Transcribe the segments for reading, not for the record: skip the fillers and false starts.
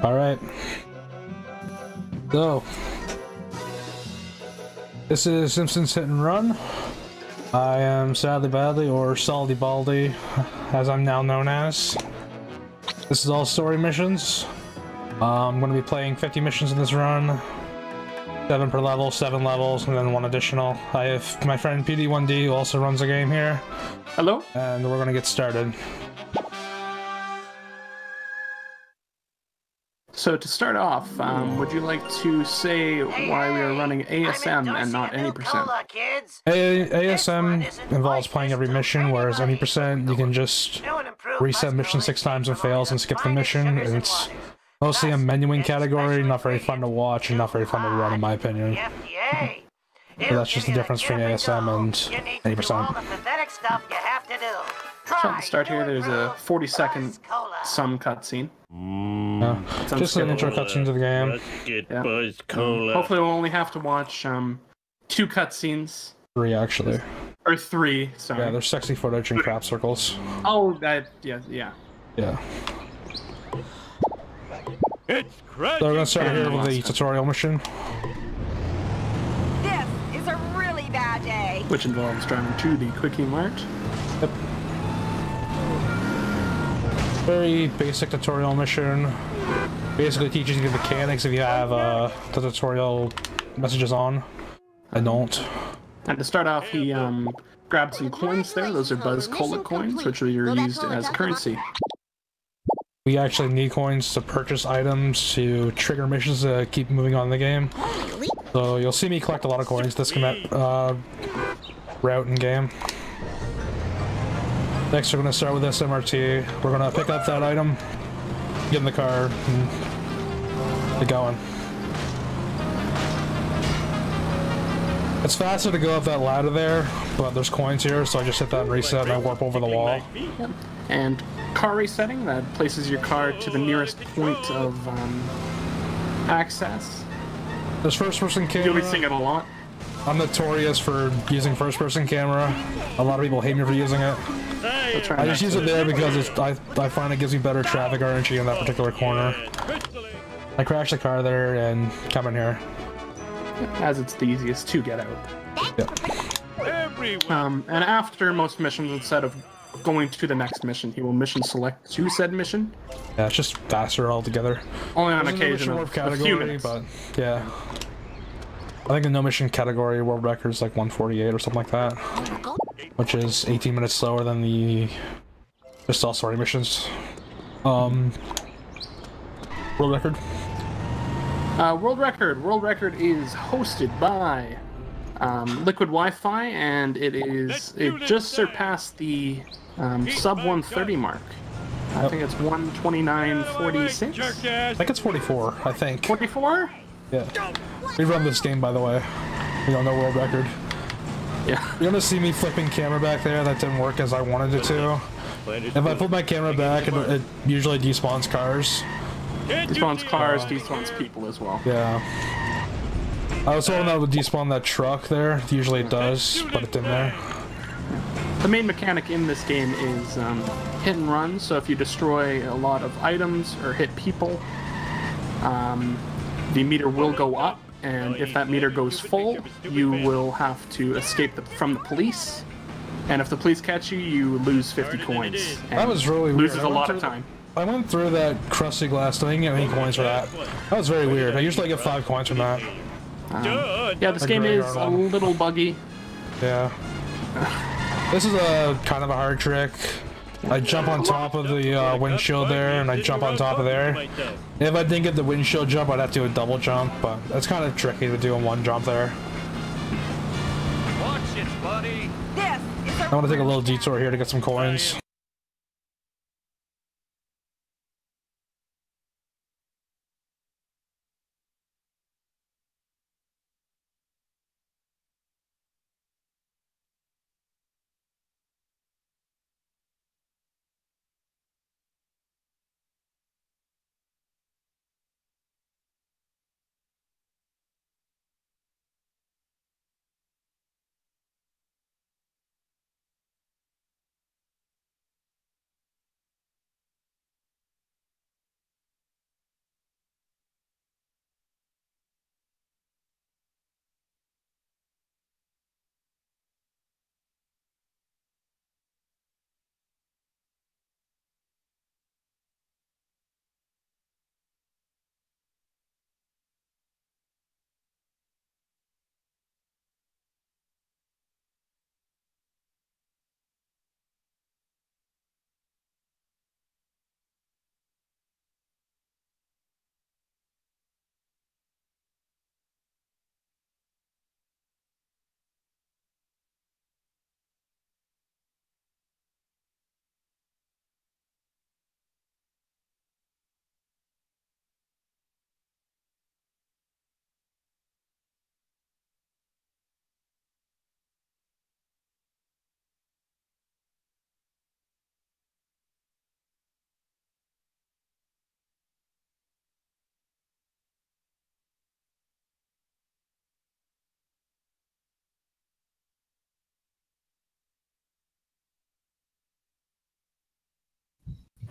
Alright. So, this is Simpsons Hit and Run. I am sadlybadlyy, or sadlybadlyy, as I'm now known as. This is all story missions. I'm going to be playing 50 missions in this run. 7 per level, 7 levels, and then 1 additional. I have my friend PD1D who also runs a game here. Hello? And we're going to get started. So to start off, would you like to say why we are running ASM and not any percent? ASM involves playing every mission, whereas any percent you can just reset mission 6 times and fails and skip the mission. And it's mostly a menuing category, not very fun to watch and not very fun to run in my opinion. So that's just the difference between ASM and any percent. So to start here, there's a 40-second some cutscene. Just an intro cutscene to the game. Yeah. Hopefully we'll only have to watch 2 cutscenes. 3 actually. Or 3, sorry. Yeah, there's sexy footage and crap circles. Oh, that, yeah. Yeah. So we're gonna start here with the tutorial mission. This is a really bad day. Which involves driving to the Quickie Mart. Yep. Very basic tutorial mission. Basically teaches you the mechanics if you have the tutorial messages on. I don't. And to start off, he grabbed some coins there. Those are Buzz Cola coins, which are used as currency. We actually need coins to purchase items to trigger missions to keep moving on in the game. So you'll see me collect a lot of coins this route in game. Next we're going to start with SMRT. We're going to pick up that item, get in the car, and get going. It's faster to go up that ladder there, but there's coins here, so I just hit that and reset and I warp over the wall. Yep. And car resetting, that places your car to the nearest point of access. There's first-person camera. You'll be seeing it a lot. I'm notorious for using first-person camera. A lot of people hate me for using it. I just use it there because I find it gives me better traffic energy in that particular corner. I crash the car there and come in here. As it's the easiest to get out. Yeah. And after most missions, instead of going to the next mission, he will mission select to said mission. Yeah, it's just faster altogether. Only on occasion, a few minutes. But yeah. I think the no mission category world record is like 148 or something like that, which is 18 minutes slower than the just all story missions. World record. World record is hosted by Liquid Wi-Fi, and it just surpassed the sub 130 mark. I think it's 129.46. I think it's 44. I think 44. Yeah. We run this game, by the way. We don't know world record. Yeah. You're gonna see me flipping camera back there. That didn't work as I wanted it to. If I flip my camera back, it usually despawns cars. Despawns cars, despawns people as well. Yeah. I was hoping that would despawn that truck there. Usually it does, but it didn't there. The main mechanic in this game is hit and run, so if you destroy a lot of items or hit people, the meter will go up, and if that meter goes full, you will have to escape from the police. And if the police catch you, you lose 50 coins. That was really weird. Loses a lot of time. I went through that crusty glass, so I didn't get any coins for that. That was very weird. I usually get 5 coins from that. Yeah, this game is a little buggy. Yeah. This is a kind of a hard trick. I jump on top of the windshield there, and I jump on top of there. If I didn't get the windshield jump, I'd have to do a double jump, but it's kind of tricky to do in one jump there. Watch it, buddy. I want to take a little detour here to get some coins.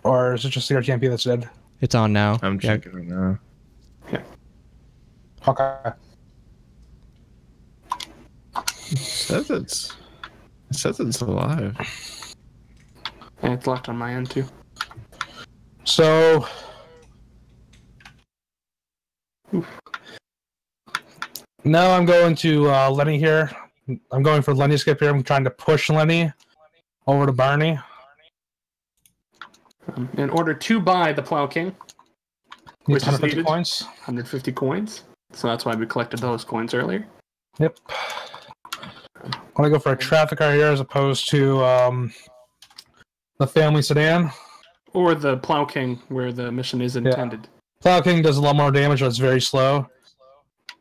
Or is it just the RTMP that's dead? It's on now. I'm checking right now. Yeah. Okay. It says it's alive. And it's locked on my end too. So... Now I'm going to Lenny here. I'm going for Lenny skip here. I'm trying to push Lenny over to Barney. In order to buy the Plow King, Needs which is 150 needed, coins. 150 coins. So that's why we collected those coins earlier. Yep. I'm gonna go for a traffic car here as opposed to the family sedan. Or the Plow King, where the mission is intended. Plow King does a lot more damage, but it's very slow.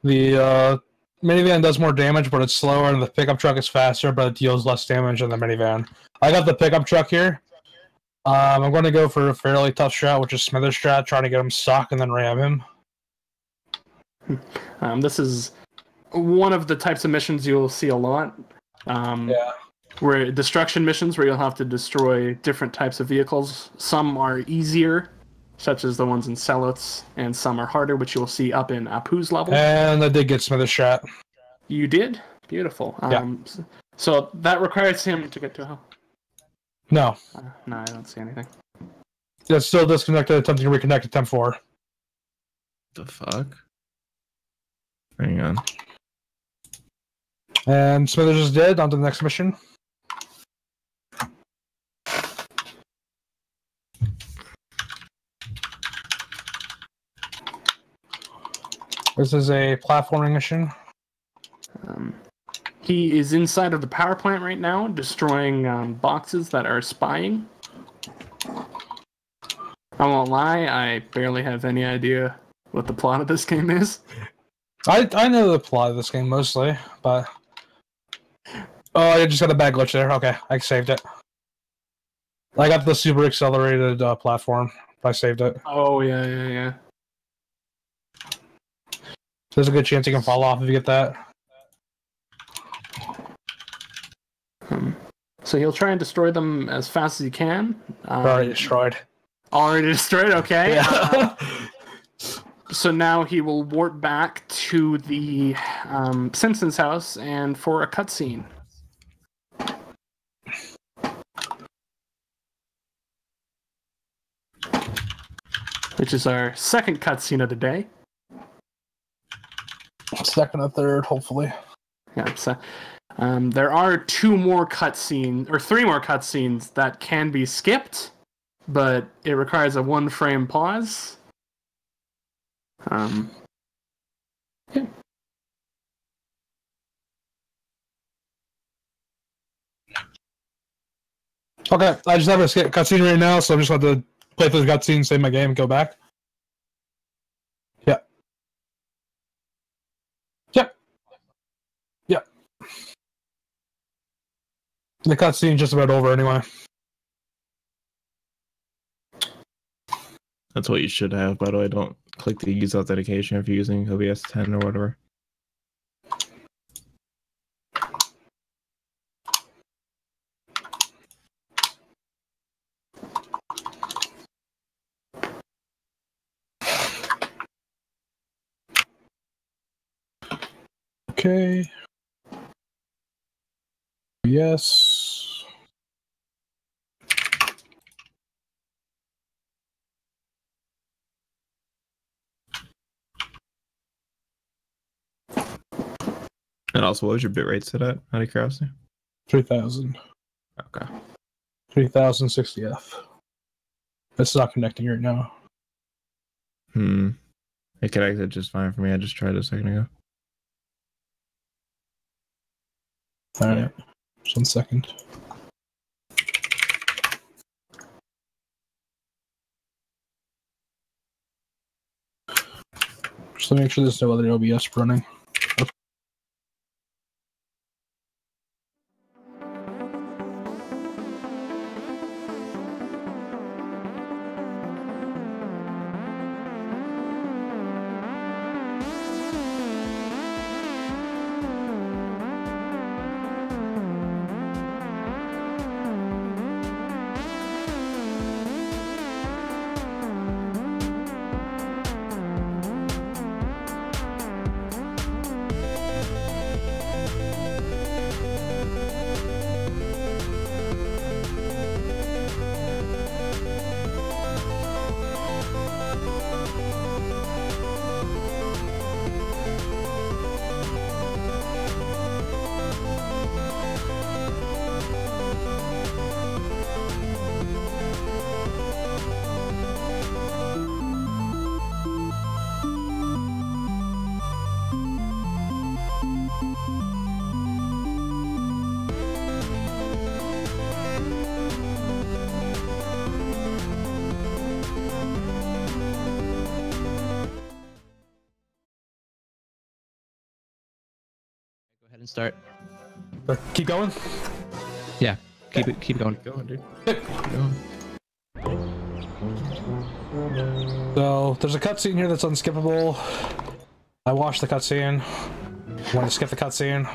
The minivan does more damage, but it's slower, and the pickup truck is faster, but it deals less damage than the minivan. I got the pickup truck here. I'm going to go for a fairly tough strat, which is Smithers strat, trying to get him stuck and then ram him. This is one of the types of missions you'll see a lot. Where destruction missions, where you'll have to destroy different types of vehicles. Some are easier, such as the ones in Sellouts, and some are harder, which you'll see up in Apu's level. And I did get Smithers strat. You did? Beautiful. Yeah. So that requires him to get to hell. No. No, I don't see anything. It's still disconnected, attempting to reconnect to Temp 4. The fuck? Hang on. And Smithers is dead. On to the next mission. This is a platforming mission. He is inside of the power plant right now, destroying boxes that are spying. I won't lie, I barely have any idea what the plot of this game is. I know the plot of this game mostly, but... Oh, I just got a bad glitch there. Okay, I saved it. I got the super accelerated platform. I saved it. Oh, yeah. There's a good chance you can fall off if you get that. So he'll try and destroy them as fast as he can. Already destroyed. Already destroyed, okay. Yeah. So now he will warp back to the Simpsons house and for a cutscene. Which is our second cutscene of the day. Second or third, hopefully. Yeah, so, there are 2 more cutscenes, or 3 more cutscenes that can be skipped, but it requires a 1-frame pause. Yeah. Okay, I just have a cutscene right now, so I'm just going to play through the cutscene, save my game, and go back. Yep. The cutscene's just about over anyway. That's what you should have, by the way. Don't click the use authentication if you're using OBS 10 or whatever. Okay. Yes. And also, what was your bitrate set at? Out of curiosity? 3000. Okay. 3060F. It's not connecting right now. It connected just fine for me. I just tried it a second ago. Alright. Just 1 second. Just to make sure there's no other OBS running. didn't start. Keep going? Yeah, keep going. Keep going, dude. Yep. Keep going. So, there's a cutscene here that's unskippable. I watched the cutscene. Want to skip the cutscene?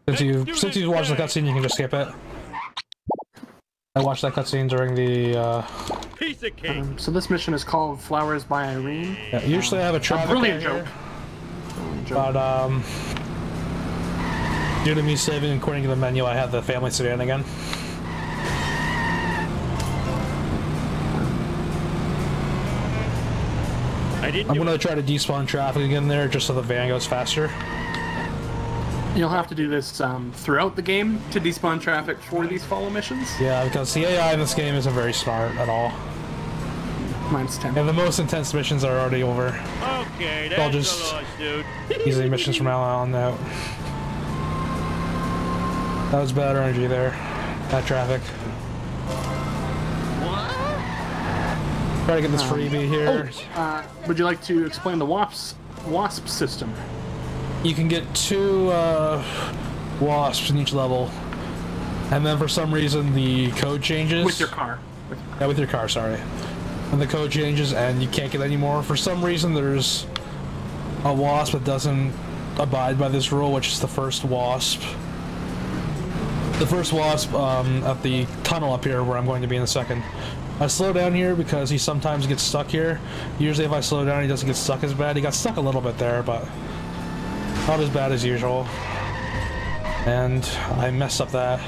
Since you've watched the cutscene, you can just skip it. I watched that cutscene during the, Piece of cake. So this mission is called Flowers by Irene. Yeah, usually I have a traffic brilliant light joke. here, but, due to me saving and quitting the menu, I have the family sedan again. I'm gonna try to despawn traffic again there, just so the van goes faster. You'll have to do this throughout the game to despawn traffic for these follow missions. Yeah, because the AI in this game isn't very smart at all. Mine's 10. And the most intense missions are already over. Okay, I'll that's just a lot, dude. easy missions from now on out. That was bad RNG there. That traffic. Try to get this freebie here. Would you like to explain the WASP system? You can get 2 wasps in each level, and then for some reason the code changes. With your car. Yeah, with your car, sorry. And the code changes and you can't get any more. For some reason there's a wasp that doesn't abide by this rule, which is the first wasp. The first wasp at the tunnel up here where I'm going to be in a second. I slow down here because he sometimes gets stuck here. Usually if I slow down he doesn't get stuck as bad. He got stuck a little bit there, but not as bad as usual. And I messed up that.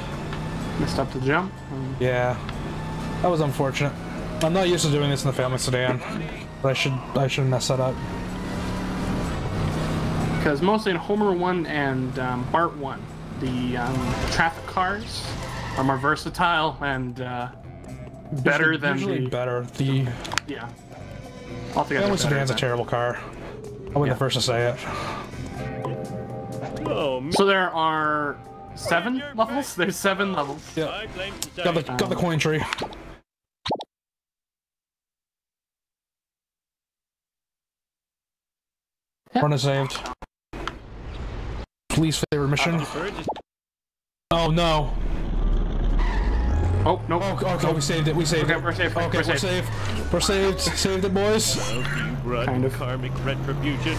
Messed up the jump? Yeah. That was unfortunate. I'm not used to doing this in the family sedan, but I should mess that up. Because mostly in Homer 1 and Bart 1, the traffic cars are more versatile and better than usually the... better. Yeah. Altogether Family better sedan's a than- terrible car. I'll be the first to say it. Oh, man. So there are 7 levels? There's 7 levels. Yeah. I blame Got the coin tree. Run is saved. Police favorite mission. Oh no. Oh, no. Oh, okay, we saved it. We saved Okay, it. we're safe. Okay, We're we're safe. safe. We're saved. Saved it, boys. Well, you run Kind of. karmic retribution.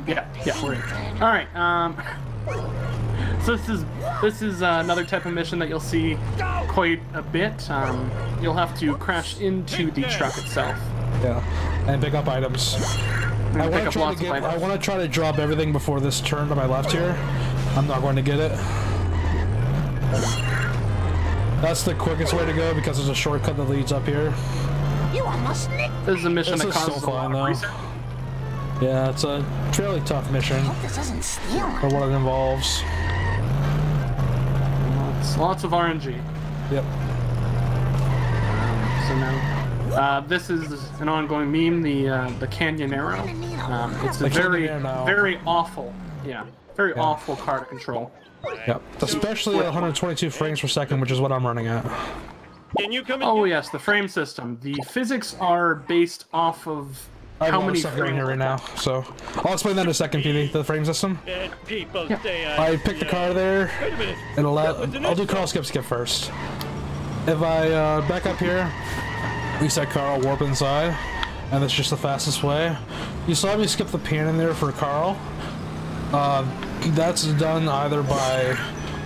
Yeah, we're in. Alright, so this is another type of mission that you'll see quite a bit. You'll have to crash into the truck itself. Yeah, and pick up items. And pick up lots of I items. want to try to drop everything before this turn to my left here. I'm not going to get it. That's the quickest way to go because there's a shortcut that leads up here. You almost nicked. This is a mission This that is so causes a lot fun, of though. reset. Yeah, it's a fairly tough mission This doesn't steal. for what it involves. Lots of RNG. Yep. So now, this is an ongoing meme, the Canyonero. It's a The very, Canyonero. very awful, very awful car to control. Yep. Especially at 122 frames per second, which is what I'm running at. Can you come in? Oh yes, the frame system. The physics are based off of I have how a lot of many stuff going frames. here right now, so I'll explain that in a second, PD. The frame system. And people say I picked the car there. Wait a minute. I'll do Carl skip first. If I back up here, reset Carl, warp inside, and that's just the fastest way. You saw me skip the pan in there for Carl. That's done either by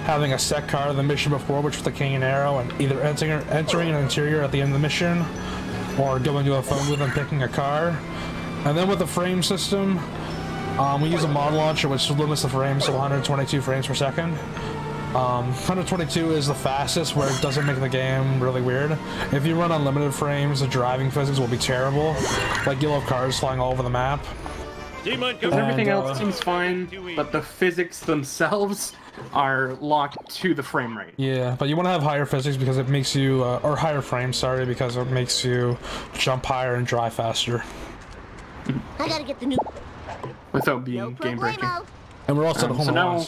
having a set car in the mission before, which was the Canyonero, and either entering an interior at the end of the mission, or going to a phone booth and picking a car. And then with the frame system, we use a mod launcher which limits the frames to 122 frames per second. 122 is the fastest, where it doesn't make the game really weird. If you run unlimited frames, the driving physics will be terrible. Like, you'll have cars flying all over the map. Everything else seems fine, but the physics themselves are locked to the frame rate. Yeah, but you want to have higher physics because it makes you, or higher frames, sorry, because it makes you jump higher and drive faster. I gotta get the new. Without being game breaking. And we're also at home So now,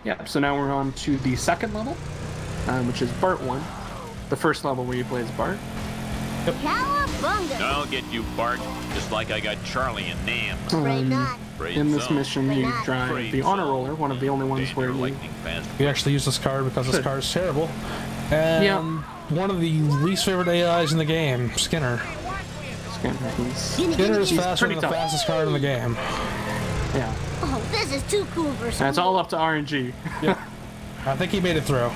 alone. so now we're on to the second level, which is Bart 1. The first level where you play as Bart. Cowabunga! Bunga. I'll get you, Bart, just like I got Charlie and Nam. Afraid not. In this mission, you Not. drive the honor roller, one of the only ones where you We actually use this card because this card is terrible. And Yeah. one of the least favorite AIs in the game, Skinner. Skinner is faster than the tough. fastest card in the game. Yeah, Oh, this is too cool for school. that's all up to RNG. I think he made it through.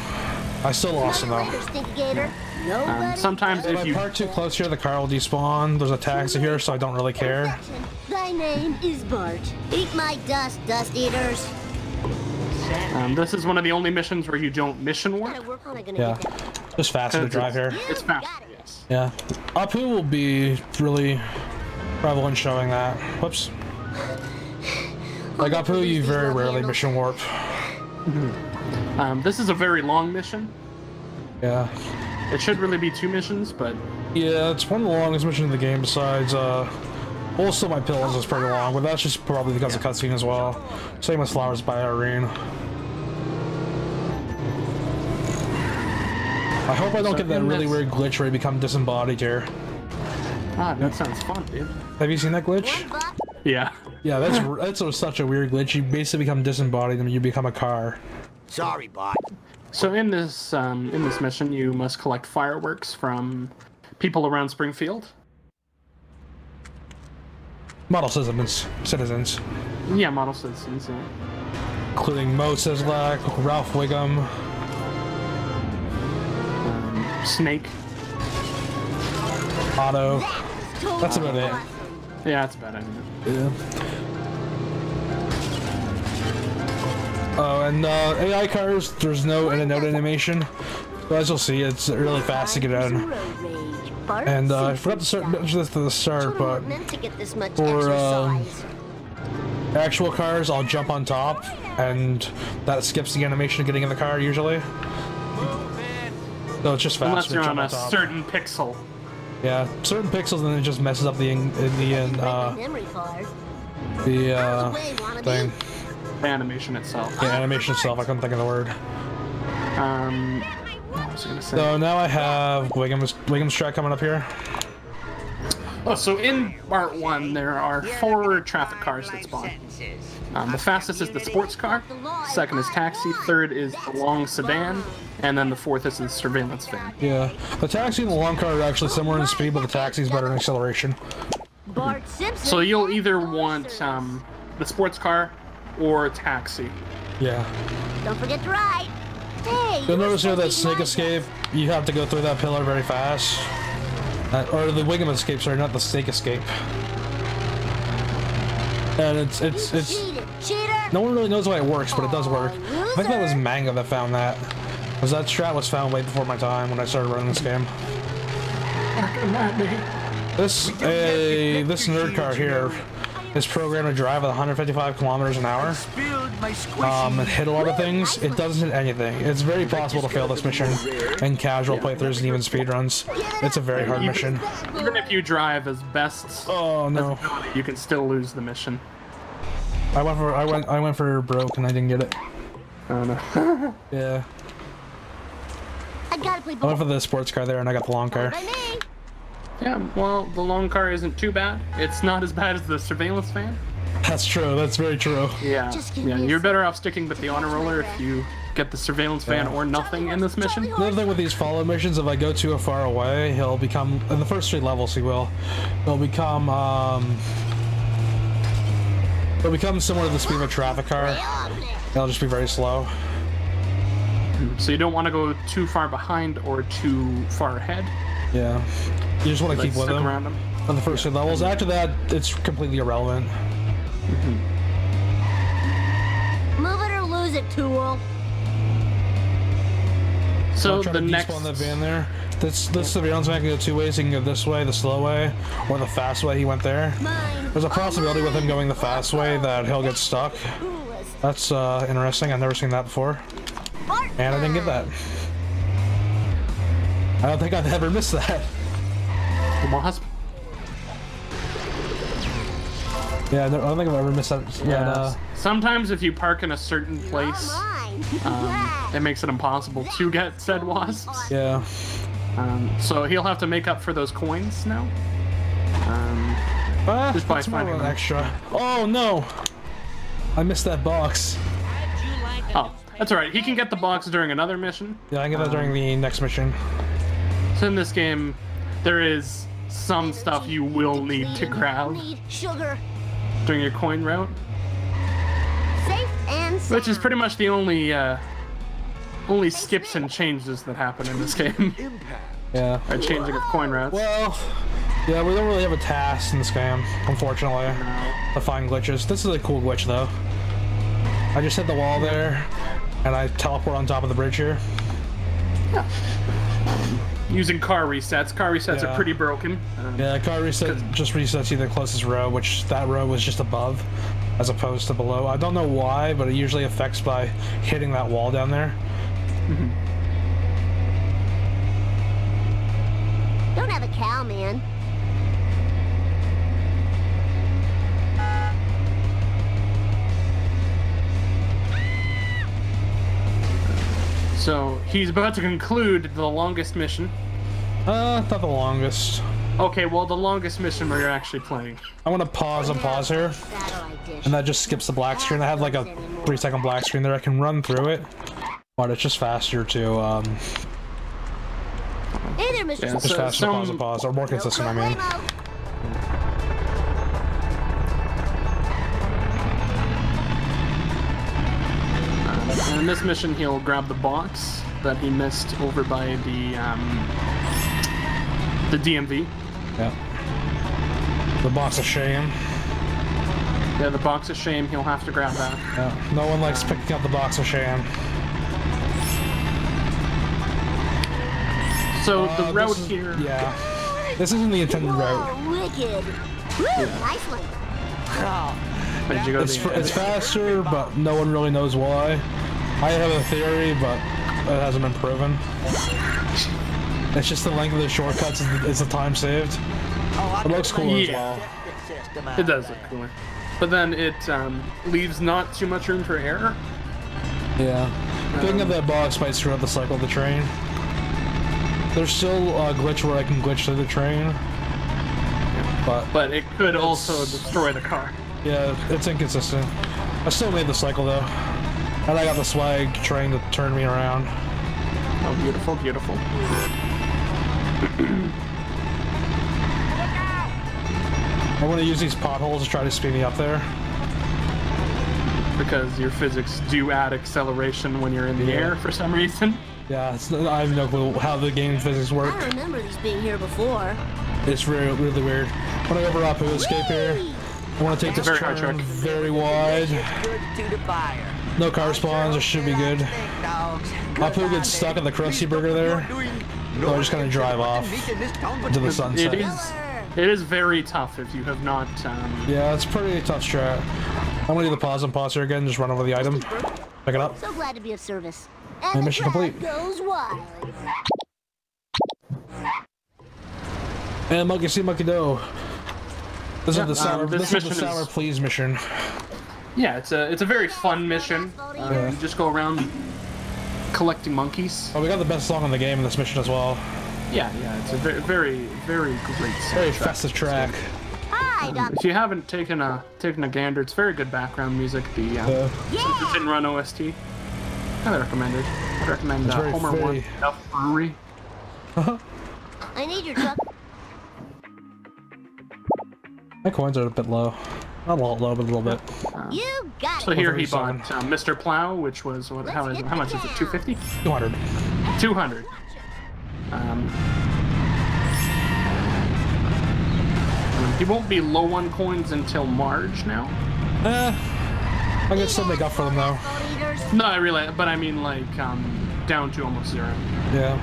I still lost him though. Later, Stinky Gator. Nobody Sometimes If if I you park too close here, the car will despawn. There's a taxi here, so I don't really care. Thy name is Bart. Eat my dust, dust eaters. this is one of the only missions where you don't mission warp. Gotta work on it, gonna Yeah, get that. just faster to drive here. It's fast. Got it. Yes. Yeah, Apu will be really prevalent showing that. Whoops. Like Apu, you very rarely mission warp. This is a very long mission. Yeah. It should really be 2 missions, but Yeah, it's one of the longest missions in the game besides, also My Pillows is pretty long, but that's just probably because of cutscene as well. Same with Flowers by Irene. I hope I don't get that in really this- weird glitch where you become disembodied here. that sounds fun, dude. Have you seen that glitch? One buck. Yeah. Yeah, that's such a weird glitch. You basically become disembodied and you become a car. Sorry, bot. So in this mission, you must collect fireworks from people around Springfield. Model citizens. Yeah, model citizens. Yeah. Including Mo Sislak, Ralph Wiggum, Snake. Otto. Totally That's about it. awesome. Yeah, that's about it. Yeah. Oh, and AI cars, there's no in and out animation. So as you'll see, it's really fast to get in. Road rage. Bart And I Simpson. forgot to mention this at the start, Children but weren't meant to get this much for, exercise. actual cars, I'll jump on top, and that skips the animation of getting in the car usually. So it's just faster Unless to you're jump on on a top. certain pixel. Yeah, certain pixels, and then it just messes up the Memory card. thing. The animation itself. The animation itself. I couldn't think of the word. What was I gonna say? So now I have Wiggum's track coming up here. Oh, so in part 1, there are 4 traffic cars that spawn. The fastest is the sports car, second is taxi, third is the long sedan, and then the 4th is the surveillance van. Yeah, the taxi and the long car are actually similar in speed, but the taxi's better in acceleration. Bart Simpson. So you'll either want the sports car or taxi. Yeah. Don't forget to ride. Hey, You'll notice here that snake escape, you have to go through that pillar very fast. Or the Wiggum escape, sorry, not the snake escape. And it's cheated, cheater. no one really knows why it works, but it does work. I think that was Manga that found that. Because that strat was found way before my time when I started running this game. This nerd car here is programmed to drive at 155 kilometers an hour. And hit a lot of things. It doesn't hit anything. It's very possible to fail this mission in casual playthroughs and even speedruns. It's a very hard mission. Even if you drive as best, Oh no. you can still lose the mission. I went for broke and I didn't get it. Oh no. Yeah. I gotta play I went ball. for the sports car there and I got the long car. By me. Yeah, well, the long car isn't too bad. It's not as bad as the surveillance van. That's true, that's very true. Yeah, Just give yeah, me a you're sec. better off sticking with the honor roller if you get the surveillance van or nothing in this mission. Another thing with these follow missions, if I go too far away, he'll become, in the first 3 levels he will, he'll become similar to the speed of a traffic car. It'll just be very slow. So you don't want to go too far behind or too far ahead. Yeah. You just want to keep with stick him around him. on the first 3 levels. After that, it's completely irrelevant. Move it or lose it, tool. So I'll try the to next, despawn that van there. This surveillance van can go 2 ways. He can go this way, the slow way, or the fast way. He went there. Mine. There's a possibility with him going the fast way that he'll get stuck. Coolest. That's interesting. I've never seen that before, and I didn't get that. I don't think I've ever missed that. wasp. Yeah, I don't think I've ever missed that. Yeah. Sometimes if you park in a certain place, Mine. it makes it impossible to get said wasps. Yeah. So he'll have to make up for those coins now. Just by that's more finding of an them. extra. Oh no! I missed that box. Oh, that's alright. He can get the box during another mission. Yeah, I can get that during the next mission. So in this game, there is some stuff you will need to grab Need sugar. during your coin route, Safe and sound. which is pretty much the only skips and changes that happen in this game. Yeah. Are changing of coin routes. Well, yeah, we don't really have a task in this game, unfortunately, to find glitches. This is a cool glitch, though. I just hit the wall there, and I teleport on top of the bridge here. Yeah. Using car resets. Car resets are pretty broken. Yeah, car reset just resets you the closest row, which that row was just above, as opposed to below. I don't know why, but it usually affects by hitting that wall down there. Don't have a cow, man. So he's about to conclude the longest mission. Not the longest. Okay, well, the longest mission where you're actually playing. I'm gonna pause and pause here, Satellite dish. and that just skips the black screen. I have like a 3-second black screen there. I can run through it, but it's just faster to Hey there, Mr. Yeah, just so faster to pause and pause, or more consistent. I mean. And in this mission, he'll grab the box that he missed over by the DMV. Yeah. The box of shame. Yeah, the box of shame. He'll have to grab that. Yeah. No one likes picking up the box of shame. So the This route is- here. Yeah. This isn't the intended route. Whoa, wicked. Woo, nice one. Did you go It's, the- it's faster, but no one really knows why. I have a theory, but it hasn't been proven. It's just the length of the shortcuts is the time saved. It looks cool as Yeah. well. It does look cooler. But then it leaves not too much room for error. Yeah. Picking up that box might screw up the cycle of the train. There's still a glitch where I can glitch through the train. But it could also destroy the car. Yeah, it's inconsistent. I still made the cycle though. And I got the swag train to turn me around. Oh, beautiful, beautiful. I want to use these potholes to try to speed me up there. Because your physics do add acceleration when you're in the air for some reason. Yeah, I have no clue how the game physics work. I remember these being here before. It's really, really weird. When I go over Apu escape here, I want to take It's this a very hard turn trick. very wide. No car spawns, it should be good. Apu gets stuck at the Krusty Burger there, so I just kind of drive off into the sunset. It is very tough if you have not. Yeah, it's pretty tough strat. I'm gonna do the pause and pause here again, just run over the item, pick it up. So glad to be of service. And And the mission crowd complete. goes wild. And monkey see, monkey do. This is the sour. this This is the mission sour is- please mission. Yeah, it's a very fun mission. You just go around collecting monkeys. Oh, we got the best song in the game in this mission as well. Yeah, it's a very, very, very great Very soundtrack. festive track. Hi, Doc. If you haven't taken a gander, it's very good background music. The Yeah. it's in Run OST. Highly recommended. I'd recommend It's very Homer very- 1 Duff Brewery. I need your truck. My coins are a bit low. Not a lot low, but a little bit. You got So it. here he 137. bought Mr. Plow, which was what? How much is it? 250? 200. 200. He won't be low on coins until March now. I can still make up for them though. No, I realize, but I mean like down to almost zero. Yeah.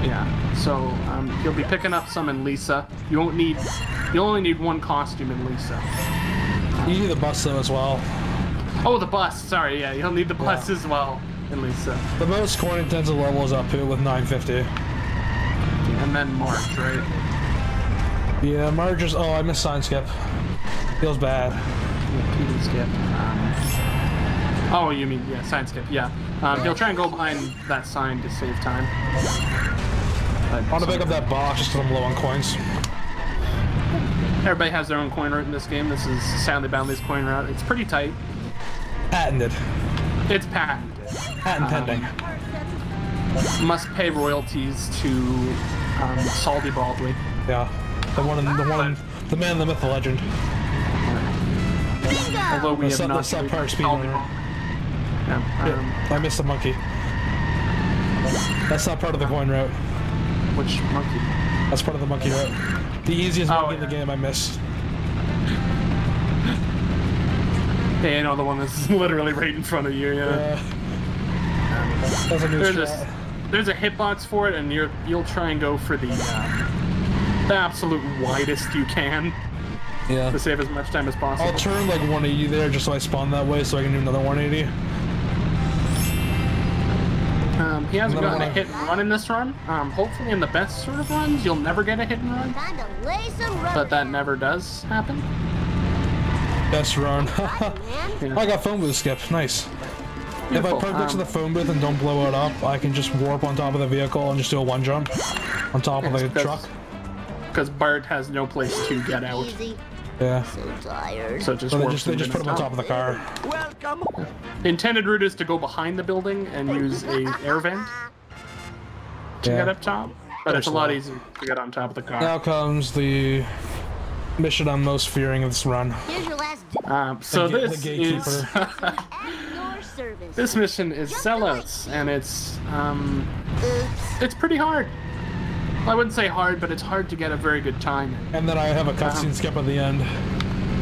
Yeah. So he'll be picking up some in Lisa. You only need one costume in Lisa. You need the bus though as well. Oh, the bus. Sorry, yeah, you'll need the bus as well in Lisa. The most coin intensive level is up here with 950. And then March, right? Yeah, Marge oh, I missed sign skip. Feels bad. PD skip. Oh, you mean, yeah, sign skip, yeah. He'll try and go behind that sign to save time. I want to pick up that box just because I'm low on coins. Everybody has their own coin route in this game. This is Sadly Badly's coin route. It's pretty tight. Patented. It's patented. Patent pending. Must pay royalties to sadlybadlyy. Yeah. The man, the myth, the legend. Although we have not subpar speedrunner. Yeah, I missed the monkey. That's not part of the coin route. Which monkey? That's part of the monkey route. The easiest monkey in the game I missed. Hey, I know the one that's literally right in front of you, yeah. That's a new strat. There's a hitbox for it, and you'll try and go for the absolute widest you can. Yeah. To save as much time as possible. I'll turn like 180 there just so I spawn that way so I can do another 180. He hasn't gotten a hit and run in this run. Hopefully in the best sort of runs, you'll never get a hit and run. But that never does happen. Best run. Yeah. I got phone booth skip. Nice. Beautiful. If I park next to the phone booth and don't blow it up, I can just warp on top of the vehicle and just do a one jump on top of the truck. Because Bart has no place to get out. Yeah. So tired. So they just put him on top of the car. Welcome. The intended route is to go behind the building and use a air vent to get up top. But it's a lot easier to get on top of the car. Now comes the mission I'm most fearing of this run. Here's your last so the this gatekeeper. is your service. this mission is sellouts, and it's pretty hard. Well, I wouldn't say hard, but it's hard to get a very good time. And then I have a cutscene skip at the end.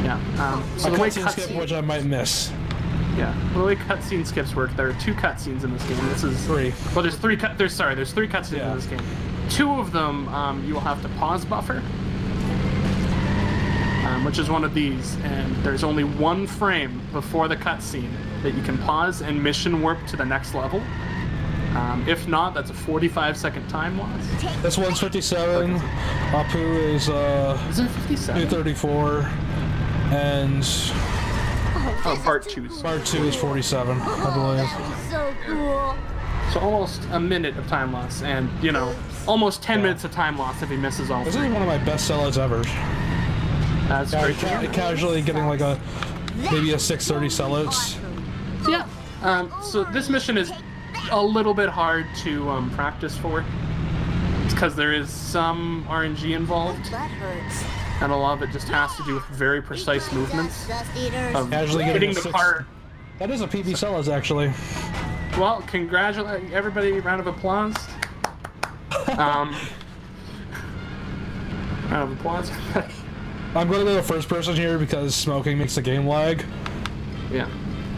Yeah. So A the way cutscene skip which I might miss. Yeah. The way cutscene skips work, there are 2 cutscenes in this game. This is 3. Well, there's 3 cutscenes in this game. 2 of them you will have to pause buffer, which is one of these, and there's only 1 frame before the cutscene that you can pause and mission warp to the next level. If not, that's a 45-second time loss. This one's 57. Apu is it 57? 234, and Part 2. Part 2 is 47, I believe. So cool. So almost a minute of time loss, and almost 10 minutes of time loss if he misses all 3. This is one of my best sellouts ever. That's great. Casually getting like maybe a 630 sellouts. Yeah. So this mission is a little bit hard to practice for. It's because there is some RNG involved, That hurts. and a lot of it just has to do with very precise movements Dust eaters. of Casually hitting getting the a car. That is a PB sellouts actually. Well, congratulate everybody! Round of applause. Round of applause. I'm going to go to first person here because smoking makes the game lag. Yeah,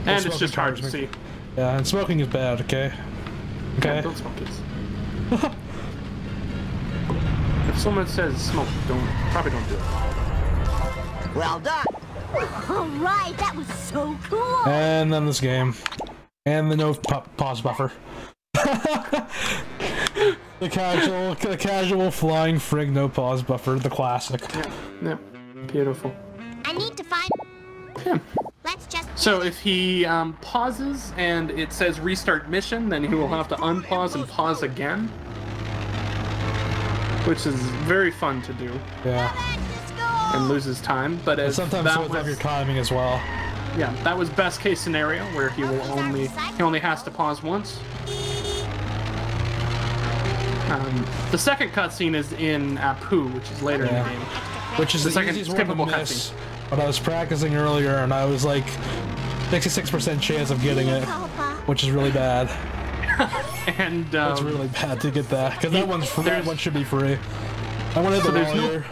and it's smoking just hard to charges me. see. Yeah, and smoking is bad, okay? Yeah, Okay? don't smoke, kids. If someone says smoke, probably don't do it. Well done. All right, that was so cool. And then this game. And the no pause buffer. the casual flying frig no pause buffer, the classic. Yeah, beautiful. I need to find. Yeah. Let's just. So if he pauses and it says restart mission, then he will have to unpause and pause again, which is very fun to do Yeah. and loses time. But as Sometimes that throws off your timing as well. yeah, that was best case scenario where he only has to pause once. The second cutscene is in Apu, which is later in the game. Which is the second easiest one to skippable miss. But I was practicing earlier and I was like 66% chance of getting it, which is really bad. And It's really bad to get that because that one's free. That one should be free. I want to hit the wall here.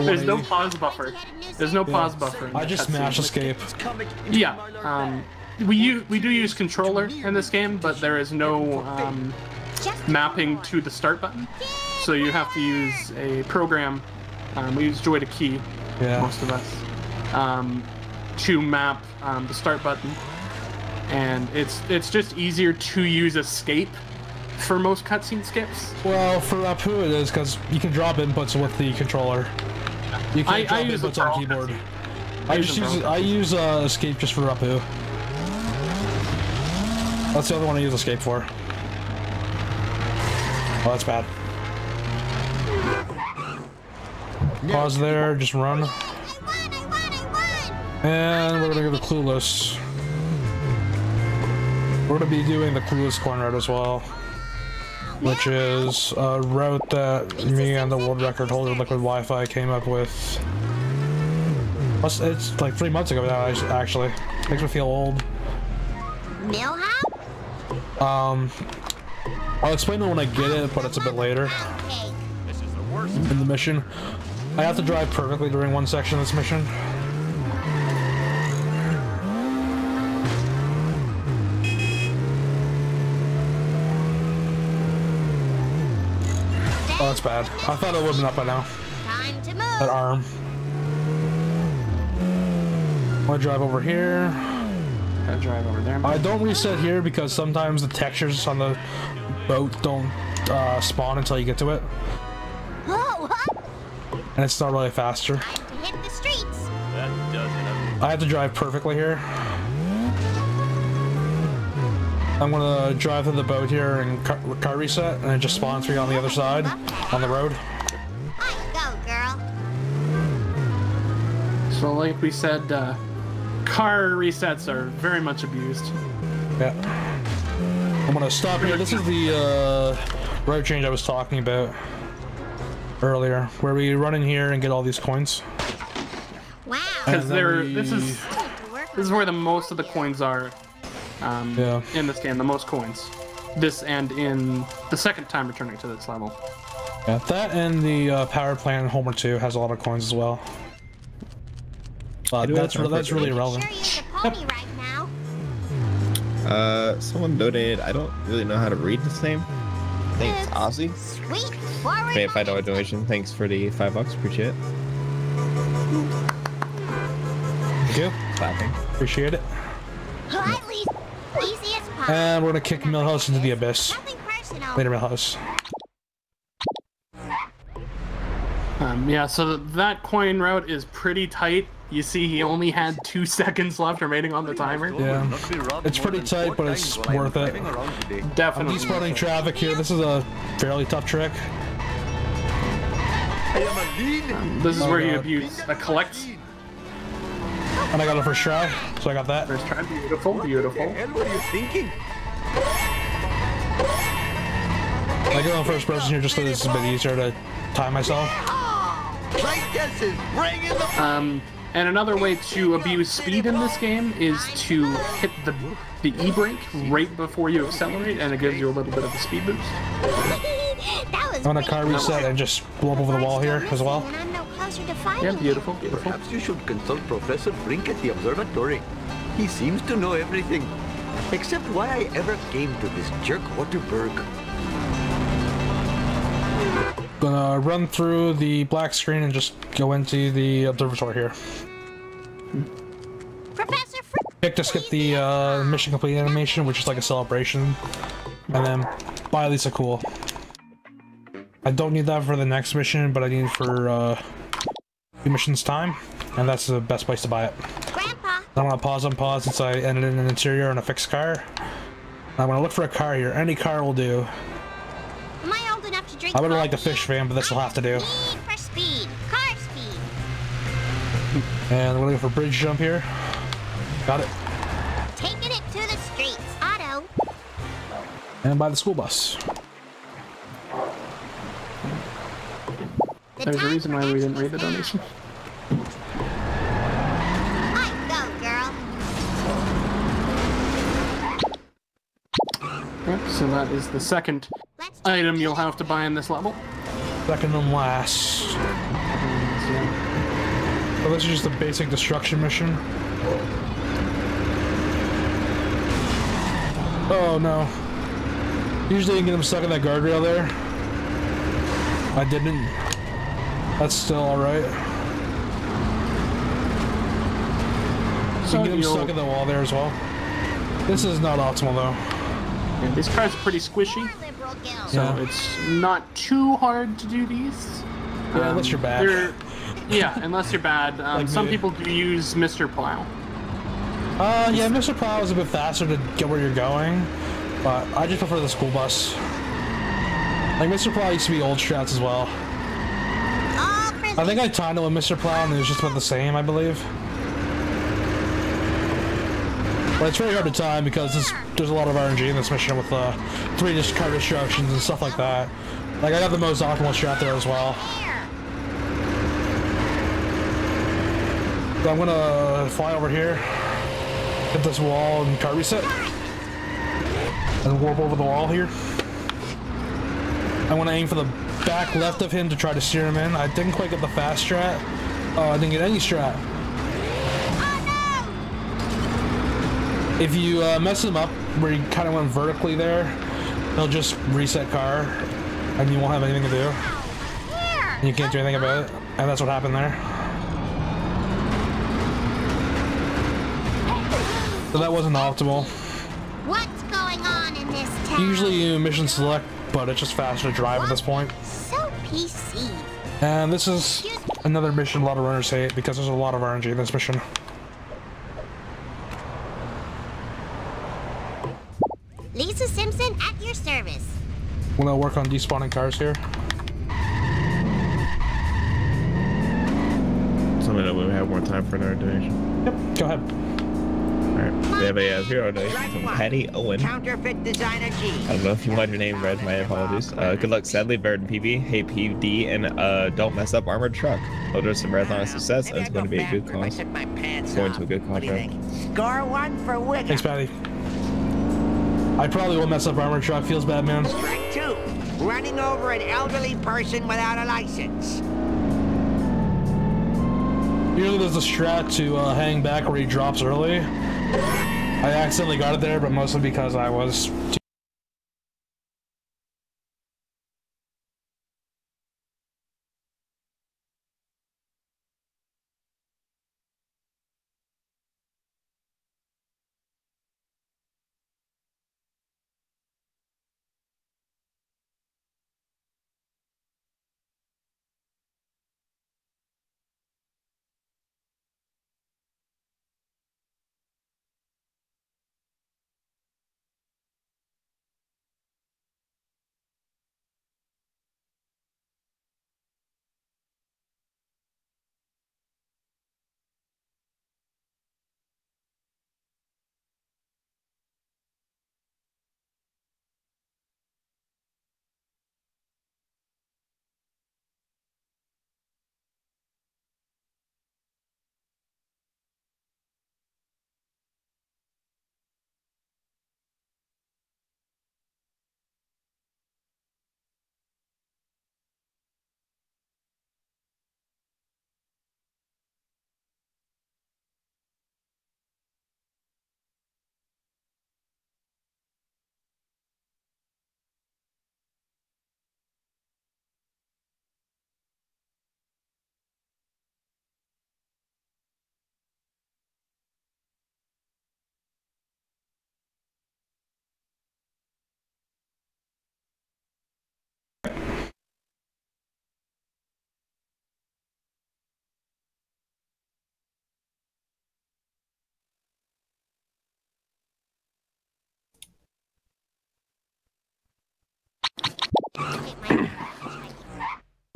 There's no pause buffer. There's no pause buffer. I just smash escape. Yeah. We do use controller in this game, but there is no mapping to the start button. So you have to use a program. We use Joy to Key, most of us, to map the start button. And it's just easier to use escape for most cutscene skips. Well, for Apu it is because you can drop inputs with the controller. You can't drop use inputs on keyboard. I use escape just for Apu. That's the other one I use escape for. Oh, that's bad. Pause there, just run. I won! And we're gonna go to Clueless. We're gonna be doing the Clueless Corn route as well, which is a route that me and the world record holder Liquid Wi-Fi came up with. It's like 3 months ago now, actually. Makes me feel old. Millhop? I'll explain it when I get it, but it's a bit later Okay. This is the worst. in the mission. I have to drive perfectly during one section of this mission. Oh, that's bad. I thought it would have been up by now. Time to That move. arm. I'm gonna drive over here. Gotta drive over there. I don't reset here because sometimes the textures on the boat don't spawn until you get to it. Whoa, what? And it's not really faster. Time to hit the streets. That does it. I have to drive perfectly here. I'm gonna drive to the boat here and car reset, and it just spawns me on the other side, on the road. I go, girl. So like we said, car resets are very much abused. Yeah. I'm gonna stop here. This is the road change I was talking about earlier, where we run in here and get all these coins. Wow. Because And then this is where the most of the coins are. Yeah. In this game, the most coins. This and in the second time returning to this level. Yeah, that and the power plant in Homer 2 has a lot of coins as well. That's really irrelevant. Sure use a pony right now. Someone donated. I don't really know how to read this name. Thanks, Ozzy. Sweet. Forward. Pay a $5 donation. Thanks for the $5. Appreciate it. Thank you. Clapping. Appreciate it. At least easy as possible. And we're gonna kick Millhouse into the abyss. Nothing personal. Later, Millhouse. Yeah, so that coin route is pretty tight. You see he only had 2 seconds left remaining on the timer. Yeah. It's pretty tight, but it's worth it. I'm Definitely. despotting traffic here. This is a fairly tough trick. This is Oh, where you God. abuse a collect. And I got it first try, so I got that. First try, beautiful, beautiful. What are you thinking? I go on first person here just so this is a bit easier to time myself. Like guesses, bring in the And another way to abuse speed in this game is to hit the E-brake right before you accelerate, and it gives you a little bit of a speed boost. That was I'm gonna car reset and just blow up over the wall here as well. And I'm no closer to Yeah, finding beautiful, beautiful. Perhaps you should consult Professor Brink at the observatory. He seems to know everything. Except why I ever came to this jerk Waterberg. Gonna run through the black screen and just go into the observatory here. Professor Pick to skip the mission complete animation, which is like a celebration, and then buy Lisa Cool. I don't need that for the next mission, but I need it for the mission's time, and that's the best place to buy it. Grandpa. I'm gonna pause on pause since I ended in an interior on a fixed car. I'm gonna look for a car here. Any car will do. Am I old enough to drink I would've liked a coffee? fish fan, but this will have to do. Speed for speed. Car speed. And we're looking for bridge jump here. Got it. Taking it to the streets. Otto. And buy the school bus. There's a reason why we didn't read the donation. I go, girl. Yep, so that is the second Let's do item it. you'll have to buy in this level. Second and last. So this is just a basic destruction mission. Oh no. Usually you can get him stuck in that guardrail there. I didn't. That's still alright. So You can get him stuck in the wall there as well. This is not optimal though. yeah, these cars are pretty squishy, More liberal guild. so Yeah. it's not too hard to do these. Yeah, unless you're bad. Yeah, unless you're bad. Like Some me. people do use Mr. Plow. Yeah, Mr. Plow is a bit faster to get where you're going, but I just prefer the school bus. Like Mr. Plow used to be old strats as well. All for I think I timed it with Mr. Plow and it was just about the same, I believe. But it's very hard to time because there's a lot of RNG in this mission with 3 car destructions and stuff like that. Like, I got the most optimal strat there as well. So I'm gonna fly over here, hit this wall and car reset, and warp over the wall here. I want to aim for the back left of him to try to steer him in. I didn't quite get the fast strat. Oh, I didn't get any strat. If you mess him up where you kind of went vertically there, he'll just reset car and you won't have anything to do. And you can't do anything about it. And that's what happened there. So that wasn't optimal. What's going on in this town? Usually you mission select, but it's just faster to drive at this point. So PC. And this is another mission a lot of runners hate because there's a lot of RNG in this mission. Lisa Simpson at your service. We'll now work on despawning cars here. Something that we have more time for another donation. Yep, go ahead. Alright, we have a 0 donation from Patty Owen. Counterfeit designer G. I don't know if you want your name read, my apologies. Good luck, sadly, Bird and PB. Hey, PB, and don't mess up Armored Truck. Hope it's a marathon of success, and it's going to be a good cause. Going to a good contract. Score 1 for Wick. Thanks, Patty. I probably will mess up Armored Truck. Feels bad, man. Strike 2. Running over an elderly person without a license. Usually there's a strat to hang back where he drops early. I accidentally got it there, but mostly because I was too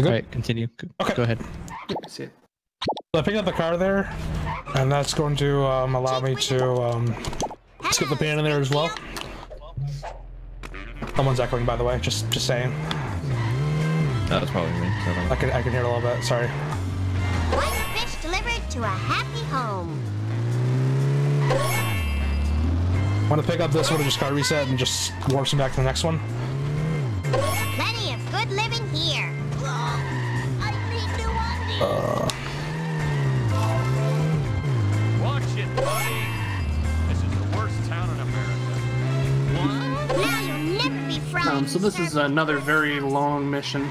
Alright, continue. Okay. Go ahead. See it. So I picked up the car there, and that's going to allow me to skip the pan in there as well. Someone's echoing, by the way. Just saying. That's probably me. So I can hear it a little bit. Sorry. One fish delivered to a happy home. Want to pick up this one and just car reset and just warp me back to the next one. Plenty of good living here. I need new undies. Watch it, buddy. This is the worst town in America. Now you'll never be frightened. So this is another very long mission.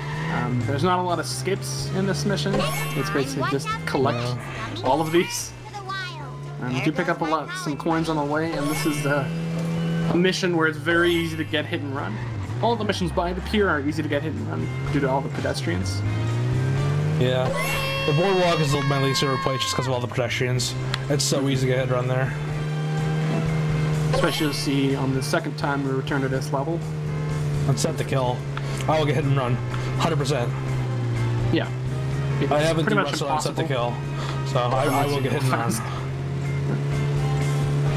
There's not a lot of skips in this mission. It's basically just collect all of these. You do pick up some coins on the way, and this is a mission where it's very easy to get hit and run. All the missions by the pier are easy to get hit and run due to all the pedestrians. Yeah. The boardwalk is my least favorite place just because of all the pedestrians. It's so easy to get hit and run there. Especially you'll see on the second time we return to this level. I'm set to kill. I will get hit and run. 100%. Yeah. I haven't pretty do much much on set to impossible. kill, so I will get hit and run.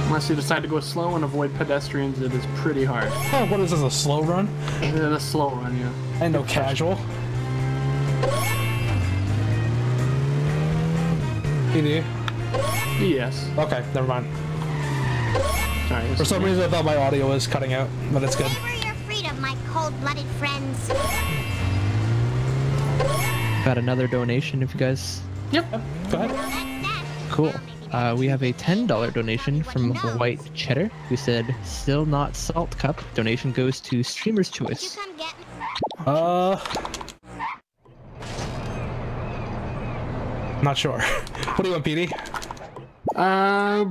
Unless you decide to go slow and avoid pedestrians, it is pretty hard. Oh, what is this, a slow run? It is a slow run, yeah. And no casual. PD? Yes. Okay, never mind. Sorry. For some reason I thought my audio was cutting out, but it's good. Savor your freedom, my cold-blooded friends. Got another donation if you guys. Yep. Go ahead. Cool. We have a $10 donation from White Cheddar, who said, "Still not salt cup." Donation goes to Streamer's You Choice. come get me. Not sure. What do you want, PD? Now.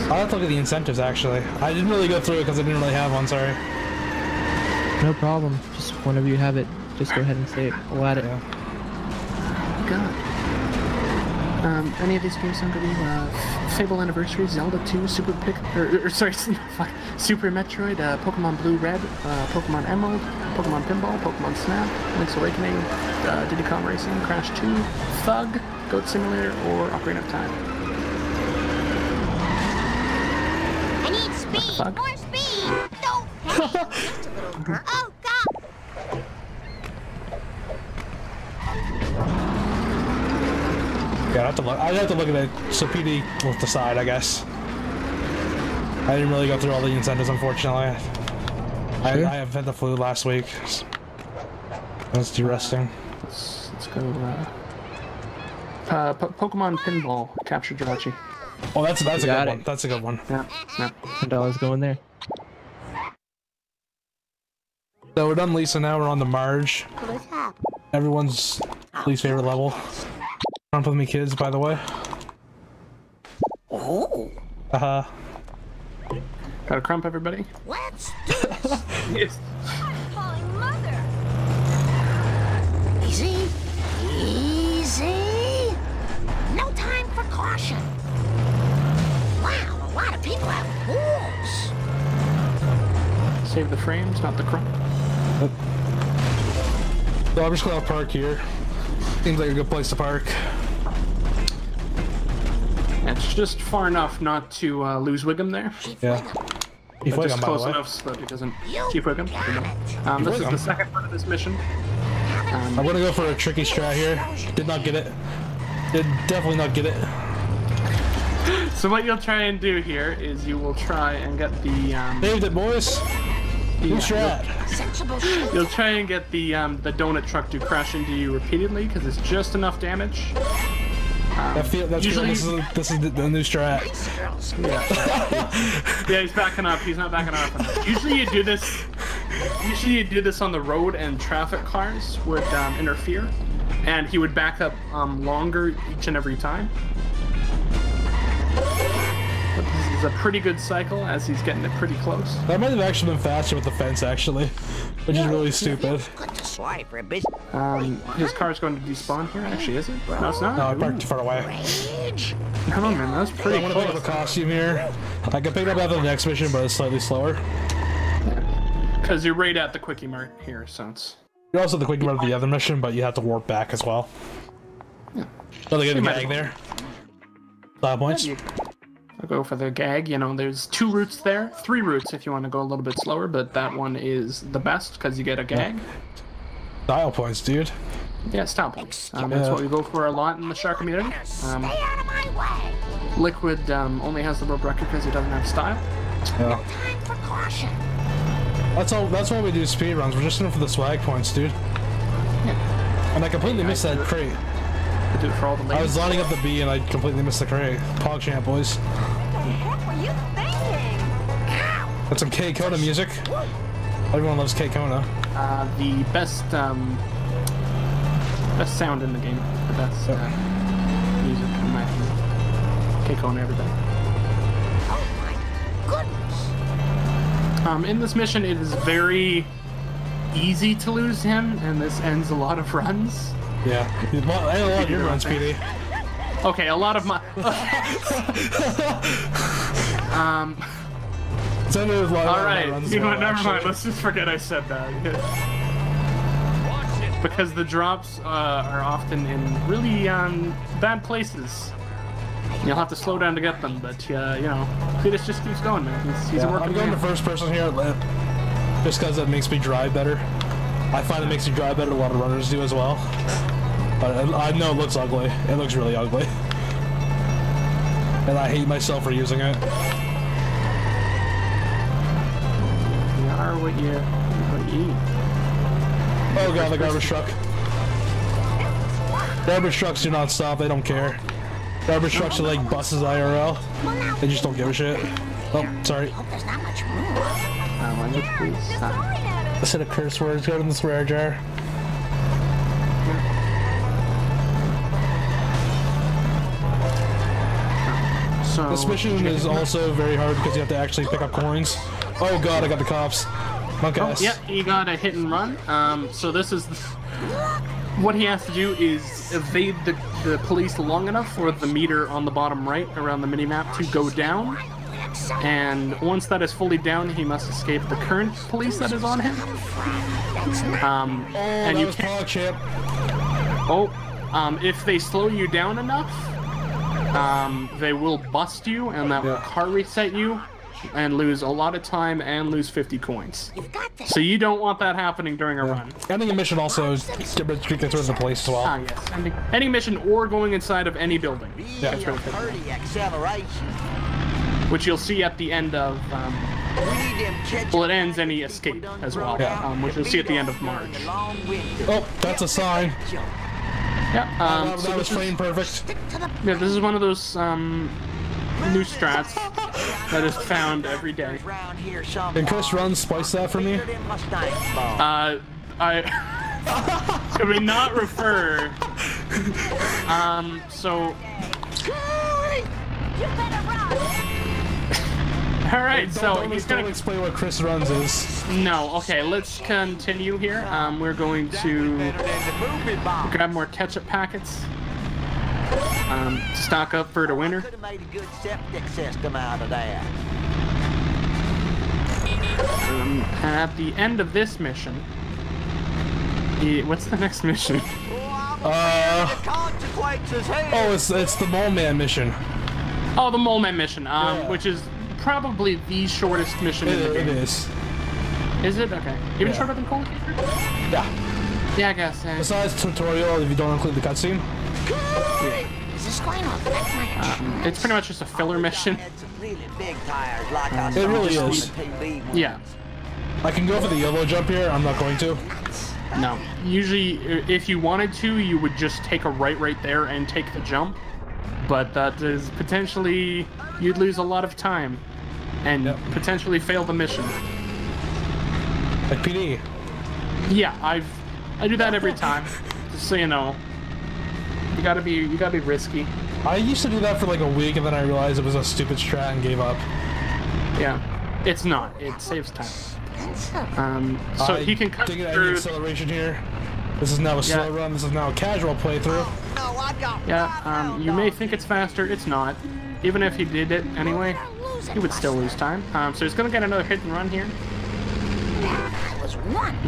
I'll have to look at the incentives, actually. I didn't really go through it because I didn't really have one, sorry. No problem. Just whenever you have it, just go ahead and say it. We'll add it. Yeah. God. Any of these games sound good to you? Fable Anniversary, Zelda 2, Super Super Metroid, Pokemon Blue Red, Pokemon Emerald, Pokemon Pinball, Pokemon Snap, Link's Awakening, Diddy Kong Racing, Crash 2, Thug, Goat Simulator, or Ocarina of Time. I need speed. fuck? More speed. Don't hit me. Just a little. Oh God. Yeah, I'd have to look at it. So PD will decide, I guess. I didn't really go through all the incentives, unfortunately. I have had the flu last week. I was de-resting. Let's go. Pokemon Pinball, Capture Jirachi. Oh, that's a good got one. it. That's a good one. Yeah. $10 going there. So we're done Lisa now, we're on the Marge. What's up? Everyone's least favorite level. Trump with me kids, by the way. Oh. Uh-huh. Got a crump, everybody? Let's do this. Yes. Calling mother. Easy. Easy. No time for caution. Wow, a lot of people have pools. Save the frames, not the crump. So I'm just gonna park here. Seems like a good place to park. It's just far enough not to lose Wiggum there. Yeah. Keep Just Wiggum, by close the way. enough so that he doesn't keep Wiggum. This is Wiggum. the second part of this mission. I'm gonna go for a tricky strat here. Did not get it. Did definitely not get it. So what you'll try and do here is you will try and get the Saved it, boys. Good strat. Sensible shit. you'll try and get the donut truck to crash into you repeatedly because it's just enough damage. That's Usually- this is the new strat. Yeah, he's backing up. He's not backing up. Usually you do this. Usually you do this on the road, and traffic cars would interfere, and he would back up longer each and every time. But this is a pretty good cycle as he's getting it pretty close. That might have actually been faster with the fence, actually, which is really stupid. Good to swipe for a business. His car's going to despawn here. Actually, is it? No, it's not. No, I parked too far away. Rage. No, man, that was I pretty want to pick up close. a costume here. I can pick it up after the next mission, but it's slightly slower. Because you're right at the quickie mart here, so it's. You're also the quick run of the other mission, but you have to warp back as well. So they get a might gag as well. there. 5 points. I'll go for the gag. You know, there's 2 routes there, 3 routes if you want to go a little bit slower, but that one is the best because you get a gag. Dial points, dude. Yeah, style points. That's what we go for a lot in the shark community. Stay out of my way. Liquid only has the world record because he doesn't have style. Yeah. Time for caution. That's all. That's why we do speed runs. We're just in for the swag points, dude. Yeah. And I completely missed that crate. I do it for all the I ladies. was lining up the B and I completely missed the crate. PogChamp, boys. What the heck were you thinking? Ow! That's some K Kona music. Everyone loves K Kona. The best sound in the game. The best music in my opinion. Keiko and everything. Oh my goodness. In this mission, it is very easy to lose him, and this ends a lot of runs. Yeah. Well, I had a lot of your runs, PD. Okay, a lot of my. Senator Alright, you know what, never mind, let's just forget I said that. Because the drops are often in really bad places. You'll have to slow down to get them, but you know, Cletus just keeps going, man. He's a working I'm going man. to first person here, just because it makes me drive better. I find it makes me drive better, a lot of runners do as well. But I know it looks ugly. It looks really ugly. And I hate myself for using it. You are what you eat. Oh god, the garbage truck. Garbage trucks do not stop, they don't care. Garbage trucks are like buses IRL. They just don't give a shit. Oh, sorry. Hope there's not much room. I said a curse word, go in the swear jar. So, This mission is also very hard because you have to actually pick up coins. Oh god, I got the cops. Monk ass. yeah, he got a hit and run. So this is what he has to do is evade the police long enough for the meter on the bottom right around the minimap to go down. And once that is fully down, he must escape the current police that is on him. And you can't. If they slow you down enough, they will bust you, and that will car reset you, and lose a lot of time and lose 50 coins. So you don't want that happening during a run. Ending a mission also gets rid of the police as well. Ah, yes. Any mission or going inside of any building. Yeah. That's really good. Which you'll see at the end of, well, it ends any escape as well, which you'll see at the end of March. Oh, that's a sign. Yeah, that was frame perfect. Yeah, this is one of those new strats that is found every day. Can Chris Run spice that for me? Can we not refer? So. All right, so he's gonna explain what Chris Runs is. No, okay, let's continue here. We're going to grab more ketchup packets. Stock up for the winter. At the end of this mission, what's the next mission? Oh, it's the Mole Man mission. Oh, the Mole Man mission, which is probably the shortest mission in the game. It is. Is it? Okay. Even shorter than Cold Keeper? Yeah. Yeah, I guess. Besides tutorial, if you don't include the cutscene. Is this going to affect my it's pretty much just a filler mission. It really is. Yeah. I can go for the YOLO jump here. I'm not going to. No. Usually, if you wanted to, you would just take a right there and take the jump. But that is potentially, you'd lose a lot of time and potentially fail the mission. Like PD. Yeah, I do that every time. Just so you know. You gotta be risky. I used to do that for like a week, and then I realized it was a stupid strat and gave up. Yeah, it's not. It saves time. So he can cut through acceleration here. This is now a slow run. This is now a casual playthrough. Yeah. You may think it's faster. It's not. Even if he did it anyway, he would still lose time. So he's gonna get another hit and run here.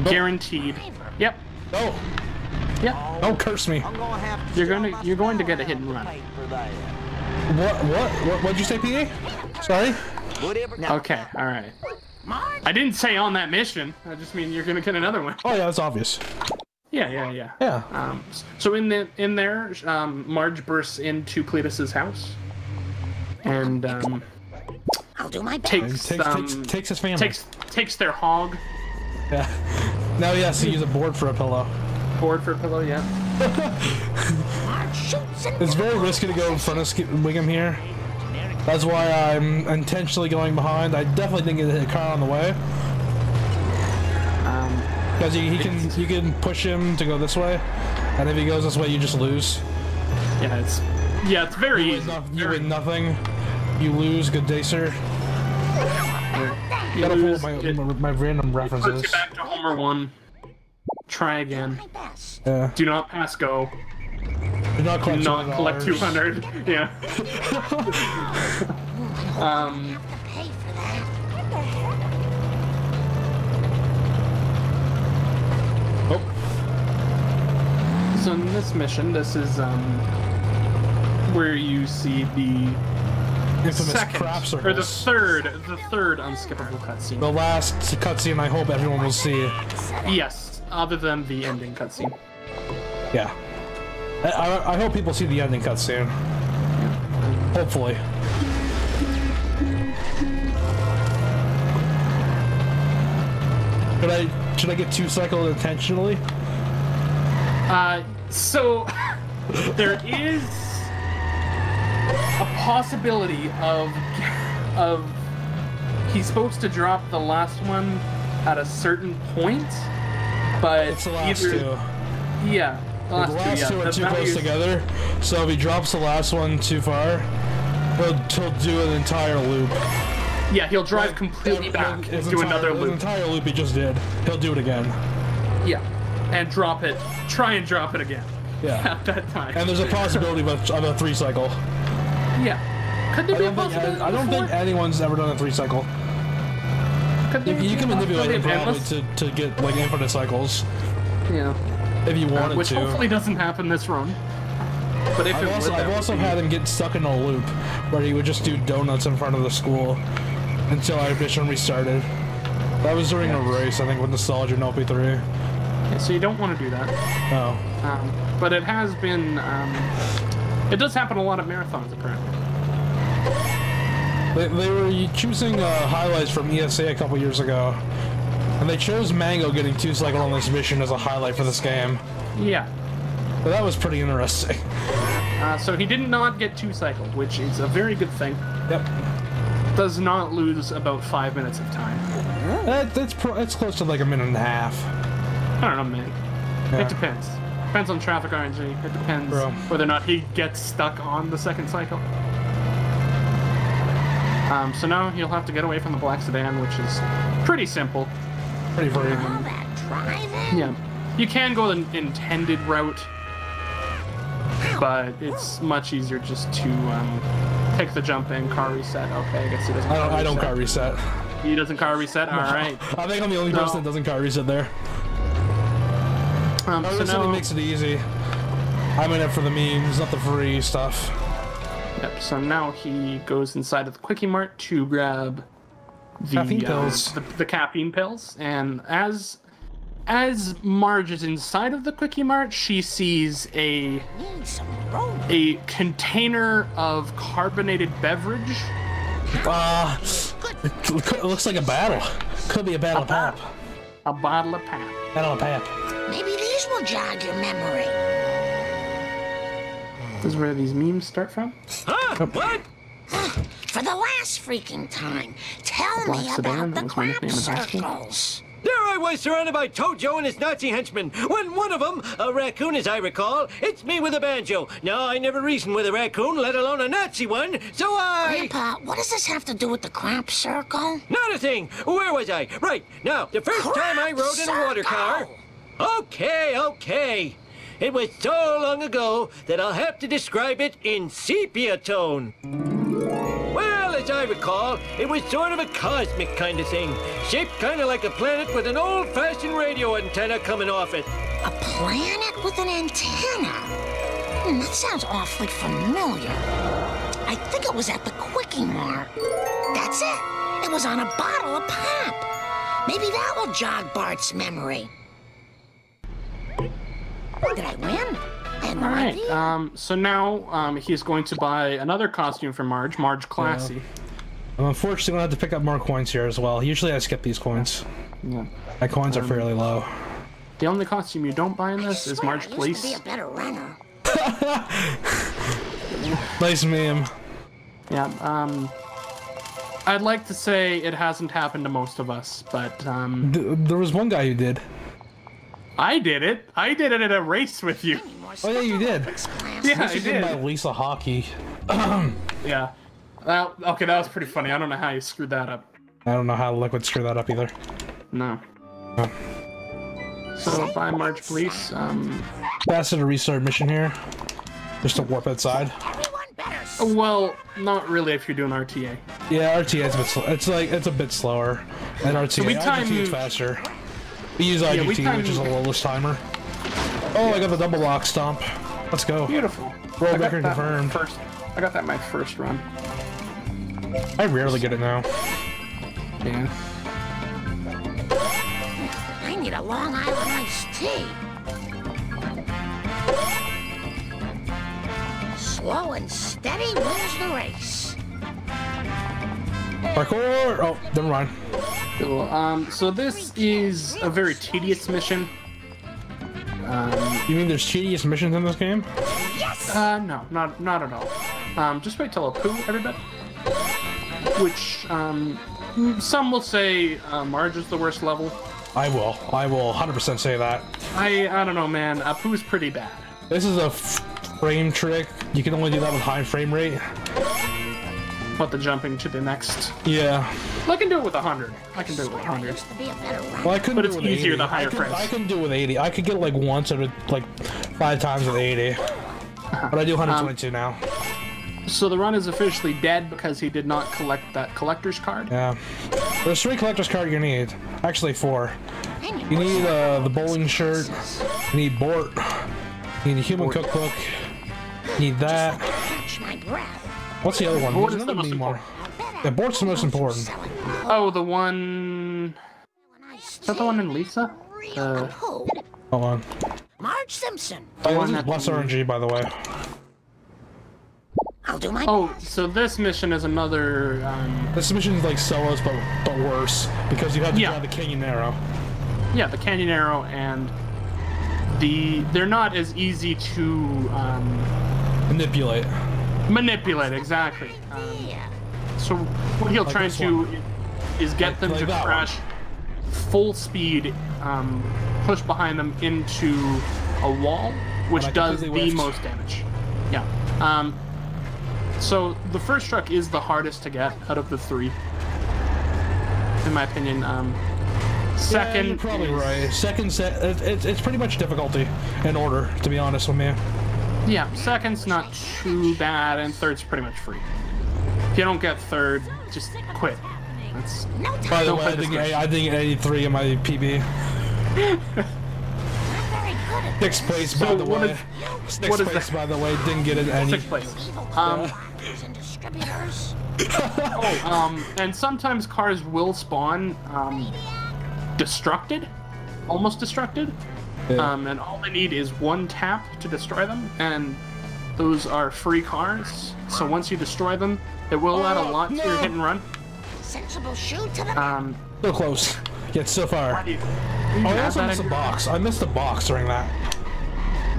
Guaranteed. Yep. Oh. Yep. Don't curse me. You're going to get a hit and run. What'd you say, PA? Sorry? Okay, alright. I didn't say on that mission. I just mean you're gonna get another one. Oh yeah, that's obvious. Yeah. Yeah. So in there, Marge bursts into Cletus's house. And I'll do my best. Takes his family. Takes their hog. Yeah. Now he has to use a board for a pillow. Board for a pillow, yeah. It's very risky to go in front of Wiggum here. That's why I'm intentionally going behind. I definitely didn't get a hit car on the way. Because you can push him to go this way, and if he goes this way, you just lose. Yeah, it's very easy. You win nothing. You lose. Good day, sir. You gotta lose, pull my random references. Puts you back to Homer 1. Try again. Yeah. Do not pass go. Do not collect 200. Yeah. What the heck? Oh. So in this mission, this is where you see the Infamous second crap circles. or the third unskippable cutscene. The last cutscene I hope everyone will see. Yes, other than the ending cutscene. Yeah. I hope people see the ending cutscene. Hopefully. Should I get two-cycled intentionally? So there is a possibility of he's supposed to drop the last one at a certain point, but It's the last either, two. Yeah, the last two are That's too not close your- together, so if he drops the last one too far, he'll do an entire loop. Yeah, he'll drive completely back and do another His loop. entire loop he just did. He'll do it again. Yeah, and drop it. Try and drop it again. Yeah. At that time. And there's a possibility of a 3-cycle. Yeah. Could there be a possibility? I don't think anyone's ever done a 3-cycle. You can manipulate it probably to get like infinite cycles. Yeah. If you wanted Which to. hopefully doesn't happen this run. But if it would, I've also had him get stuck in a loop where he would just do donuts in front of the school until our mission restarted. That was during a race, I think, with Nostalgia and LP3. Yeah, so you don't want to do that. Oh. But it has been. It does happen a lot of marathons, apparently. They were choosing highlights from ESA a couple years ago, and they chose Mango getting 2-cycled on this mission as a highlight for this game. Yeah. So that was pretty interesting. So he did not get 2-cycled, which is a very good thing. Yep. Does not lose about 5 minutes of time. It's close to like a minute and a half. I don't know, man. Yeah. It depends. Depends on traffic RNG. It depends Bro. whether or not he gets stuck on the second cycle. So now he'll have to get away from the black sedan, which is pretty simple. Pretty free. All that driving? Yeah. You can go the intended route, but it's much easier just to take the jump in, car reset. Okay, I guess he doesn't. I don't car reset. He doesn't car reset. All right. I think I'm the only person that doesn't car reset there. So now makes it easy. I'm in it for the memes, not the free stuff. Yep. So now he goes inside of the Quickie Mart to grab the Caffeine pills. The caffeine pills, and as Marge is inside of the Quickie Mart, she sees Need some room. a container of carbonated beverage. It looks like a battle. Could be a battle of pap. A bottle of pap. Battle of pap. Maybe these will jog your memory. This is where these memes start from. Huh? What? For the last freaking time, tell Black me sedan, about that the was my crop nickname in high school. circles. There I was, surrounded by Tojo and his Nazi henchmen. When one of them, a raccoon as I recall, hits me with a banjo. Now, I never reasoned with a raccoon, let alone a Nazi one, so I... Grandpa, what does this have to do with the crop circle? Not a thing. Where was I? Right. Now, the first time I rode in a water car... Okay. It was so long ago that I'll have to describe it in sepia tone. Well, as I recall, it was sort of a cosmic kind of thing. Shaped kind of like a planet with an old-fashioned radio antenna coming off it. A planet with an antenna? That sounds awfully familiar. I think it was at the Quickie Mart. That's it. It was on a bottle of pop. Maybe that will jog Bart's memory. Did I win? I had no All right. idea. So now he's going to buy another costume for Marge. Marge Classy. I'm unfortunately gonna have to pick up more coins here as well. Usually I skip these coins. Yeah. My coins are fairly low. The only costume you don't buy in this is Marge I used to Police. be a better runner. Nice meme. Yeah. I'd like to say it hasn't happened to most of us, but There was one guy who did. I did it. I did it at a race with you. Oh yeah, you did. Yeah, I You did my did. Lisa Hockey. Yeah. Okay, that was pretty funny. I don't know how you screwed that up. I don't know how Liquid screwed that up either. No. So buy Marge Police. Asked to restart mission here. Just to warp outside. Everyone better Well, not really if you're doing RTA. Yeah, RTA is a bit it's a bit slower. And RTA, So IGT is faster. We use IGT, which is a lowest timer. Oh, I got the double lock stomp. Let's go. Beautiful. World record confirmed. I got that my first run. I rarely get it now. Yeah. I need a Long Island iced tea. Slow and steady wins the race. Parkour! Oh, never mind. Cool. So this is a very tedious mission. You mean there's tedious missions in this game? Yes! No, not at all. Just wait till a poo, everybody. Which, some will say Marge is the worst level. I will 100% say that. I don't know, man. Apu's pretty bad. This is a frame trick. You can only do that with high frame rate. What, the jumping to the next? Yeah. Well, I can do it with 100. I can do it with 100. Used to be a better run. Well, I couldn't But do it's it with easier 80. the higher frames. I can do it with 80. I could get it like once or like 5 times with 80. But I do 122 now. So the run is officially dead because he did not collect that collector's card. Yeah. There's 3 collector's cards you need. Actually 4. You need the bowling shirt. You need Bort. You need a human cookbook. You need that. Catch my breath. What's the other one? Bort There's is the another most more. important. Yeah, Bort's the most important. Oh, the one... Is that the one in Lisa? Code. Hold on. Marge Simpson. Oh, this is Bless RNG, by the way. I'll do my Oh, best. so this mission is another... This mission is like Solos, but worse. Because you have to drive the Canyon Arrow. Yeah, the Canyon Arrow, and they're not as easy to Manipulate. manipulate, exactly. Yeah. So what he'll try this to one. is get them Like to that crash full speed, push behind them into a wall, which And I does the completely whiffed. most damage. Yeah. So the first truck is the hardest to get out of the 3, in my opinion. Second, Yeah, you're probably right. Second set, it's pretty much difficulty in order, to be honest with me. Yeah, second's not too bad, and third's pretty much free. If you don't get third, just quit. That's By the Don't way, play this game. I think 83 in my PB. I'm very good at 6th place, by the what way. is- 6th what is place, that? by the way, didn't get it any. 6th place. evil marketers and distributors. And sometimes cars will spawn destructed, almost destructed. Yeah. And all they need is 1 tap to destroy them, and those are free cars. So once you destroy them, it will add a lot to your hit and run. Sensible shoe to the So close. Yet so far. You Oh, I add also that missed in the your- box. I missed the box during that.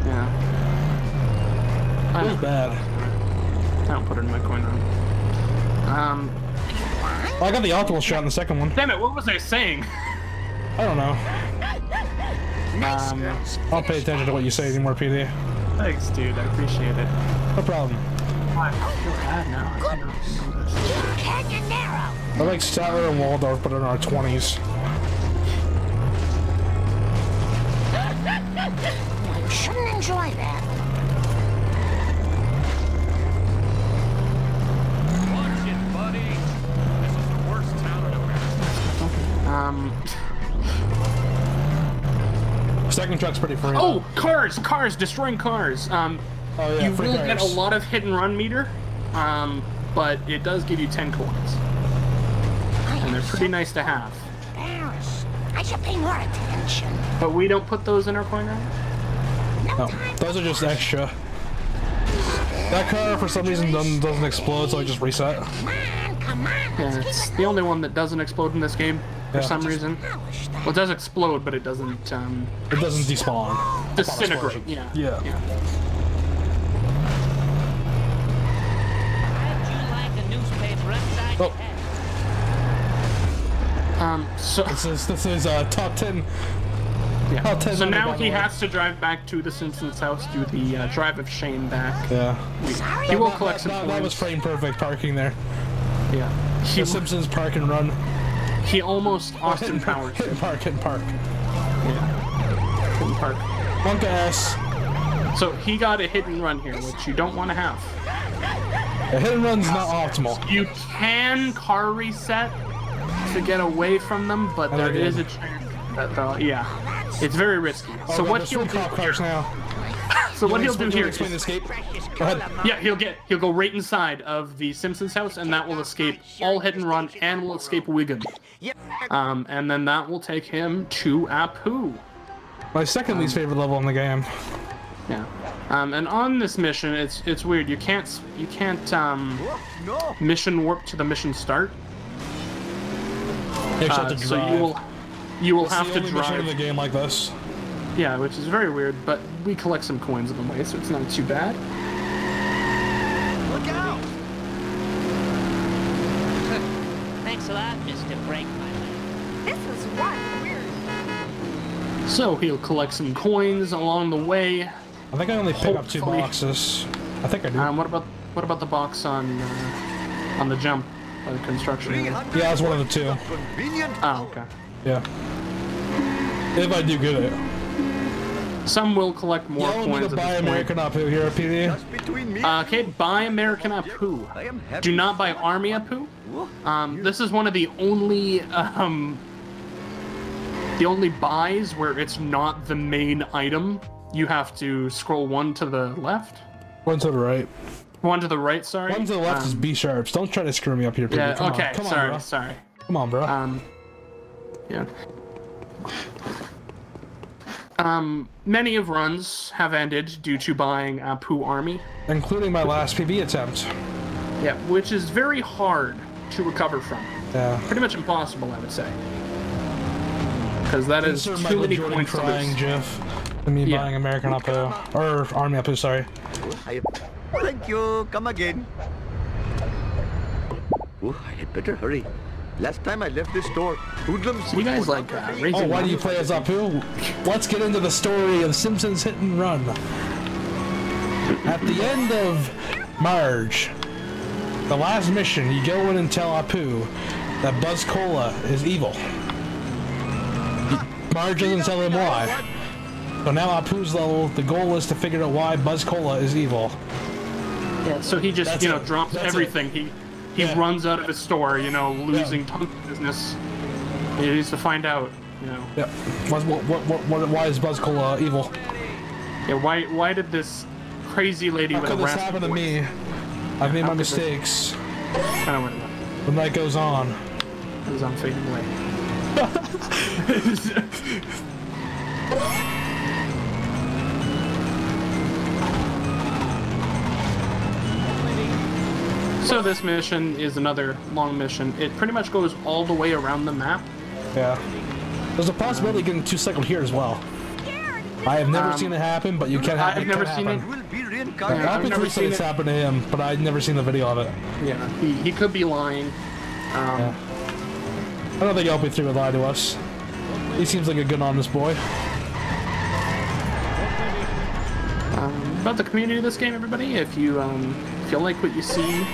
Yeah. It was bad. I don't put it in my coin run. Well, I got the optimal shot in the second one. Damn it! What was I saying? I don't know. nice girls. I don't pay attention to what you say anymore, PD. Thanks, dude. I appreciate it. No problem. I feel bad now. I cannot do this. Canyon Narrow. I like Statler and Waldorf, but in our 20s. You shouldn't enjoy that. Watch it, buddy. This is the worst town in America. Second truck's pretty free. Oh, cars, destroying cars. Oh, yeah, You free will cars. get a lot of hit and run meter, but it does give you 10 coins, and they're pretty nice to have. Embarrassed. I should pay more attention. But we don't put those in our coin run. No No, time. those are just extra. That car, for some reason, doesn't explode, so I just reset. Come on, Yeah, let's it's keep it the only one that doesn't explode in this game for Yeah. some reason. polished. Well, it does explode, but it doesn't It doesn't despawn. disintegrate. Yeah. Yeah. Oh, So this is top 10. yeah. top 10 So number, now by the he way. has to drive back to the Simpsons house, do the drive of shame back. Yeah. He will collect some That coins. was frame perfect parking there. Yeah. He, The Simpsons park and run. he almost Austin Powers. Hit and park, hit and park. Yeah. Couldn't park. Monk ass. So he got a hit and run here, which you don't want to have. A hit and run's not optimal. You can car reset to get away from them, but there is a chance that yeah, it's very risky. So what he'll do cars now. So what he'll do here is escape. Go ahead. Yeah, he'll go right inside of the Simpsons house, and that will escape all hit and run, and will escape Wiggum. And then that will take him to Apu. My second least favorite level in the game. Yeah. And on this mission, it's weird. You can't mission warp to the mission start. So you will have to drive in the game like this. Yeah, which is very weird, but we collect some coins on the way, so it's not too bad. Look out! Thanks a lot, Mr. Break My Leg. This was one weird. So he'll collect some coins along the way. I think I only pick up 2 boxes. I think I do. What about the box on the jump by the construction area? Yeah, that's one of the 2. Oh, okay. Yeah. If I do get it. Some will collect more coins. Buy American Apu here, PD. Okay, buy American Apu. Do not buy Army Apu. This is one of the only buys where it's not the main item. You have to scroll 1 to the left. 1 to the right. 1 to the right, sorry. 1 to the left is B sharps. Don't try to screw me up here, PD. Yeah, Come okay, on. Come sorry, on, bro. sorry. Come on, bro. Yeah. Many of runs have ended due to buying Apu Army. Including my last PB attempt. Yeah, which is very hard to recover from. Yeah. Pretty much impossible, I would say. Because that is too many coins to lose. GIF to me buying American Apu. Or Army Apu, sorry. Thank you. Come again. Oh, I had better hurry. Last time I left this store, hoodlums... You guys like raising why do you play as Apu? Let's get into the story of Simpsons Hit and Run. At the end of Marge, the last mission, you go in and tell Apu that Buzz Cola is evil. Marge doesn't tell him why. So now Apu's level, the goal is to figure out why Buzz Cola is evil. Yeah, so he just, drops everything. He runs out of his store, losing tons of business. He needs to find out, Yeah. Why is Buzz Cola evil? Yeah, why did this crazy lady with a raspy voice... How happen to me? I've made my mistakes. I don't know. The night goes on. As I'm fading away. So this mission is another long mission. It pretty much goes all the way around the map. Yeah. There's a possibility of getting 2-cycled here as well. I have never seen it happen, but you can have it. I've never seen it. I've never seen it happen to him, but I've never seen the video of it. Yeah, he could be lying. Yeah. I don't think LP3 would lie to us. He seems like a good, honest boy. About the community of this game, everybody, if you like what you see,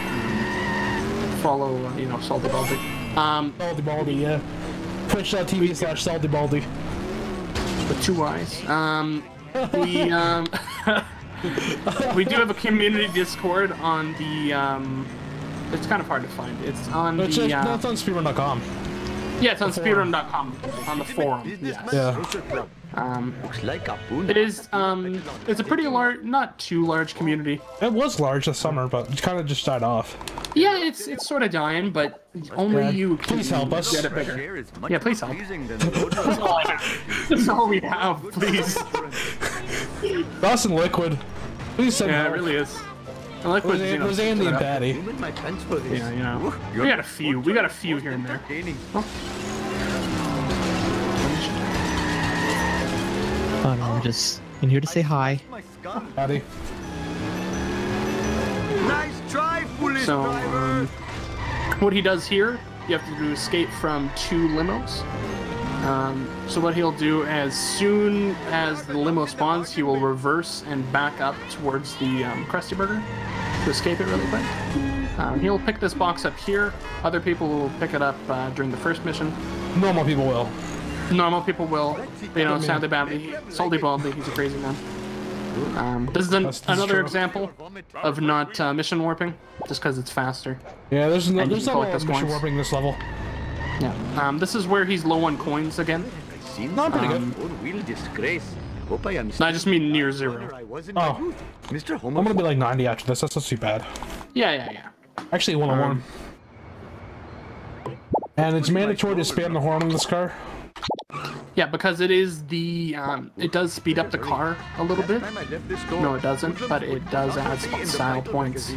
follow, Saltybaldy. Saltybaldy, yeah. Twitch.tv/Saltybaldy. With 2 Y's. We do have a community Discord on the, it's kind of hard to find. It's on it's on speedrun.com. Yeah, it's on speedrun.com, on the forum. Yes. Yeah. It is, it's a pretty large, not too large community. It was large this summer, but it kind of just died off. Yeah, it's sort of dying, but only you can please help us. Get it bigger. Yeah, please help. That's all we have, please. Us and Liquid. Please send help. It really is. And Liquid, was Andy and Patty. Yeah, we got a few. We got a few here and there. Oh, no, I'm just in here to say hi. Patty. Nice try, police driver. What he does here, you have to do escape from 2 limos. So what he'll do, as soon as the limo spawns, he will reverse and back up towards the Krusty Burger to escape it really quick. He'll pick this box up here. Other people will pick it up during the first mission. Normal people will. Normal people will. Sadly badly. Salty Baldy, he's a crazy man. This is another example of not mission warping, just because it's faster. Yeah, there's not a lot of mission coins. warping this level. Yeah. This is where he's low on coins again. Not pretty good. Real disgrace. Hope I No, I just mean near zero. Oh, Mr. I'm gonna be like 90 after this. That's not too bad. Yeah. Actually, 101. And it's mandatory to spam the horn on this car. Yeah, because it is the it does speed up the car a little bit. No, it doesn't, but it does add style points.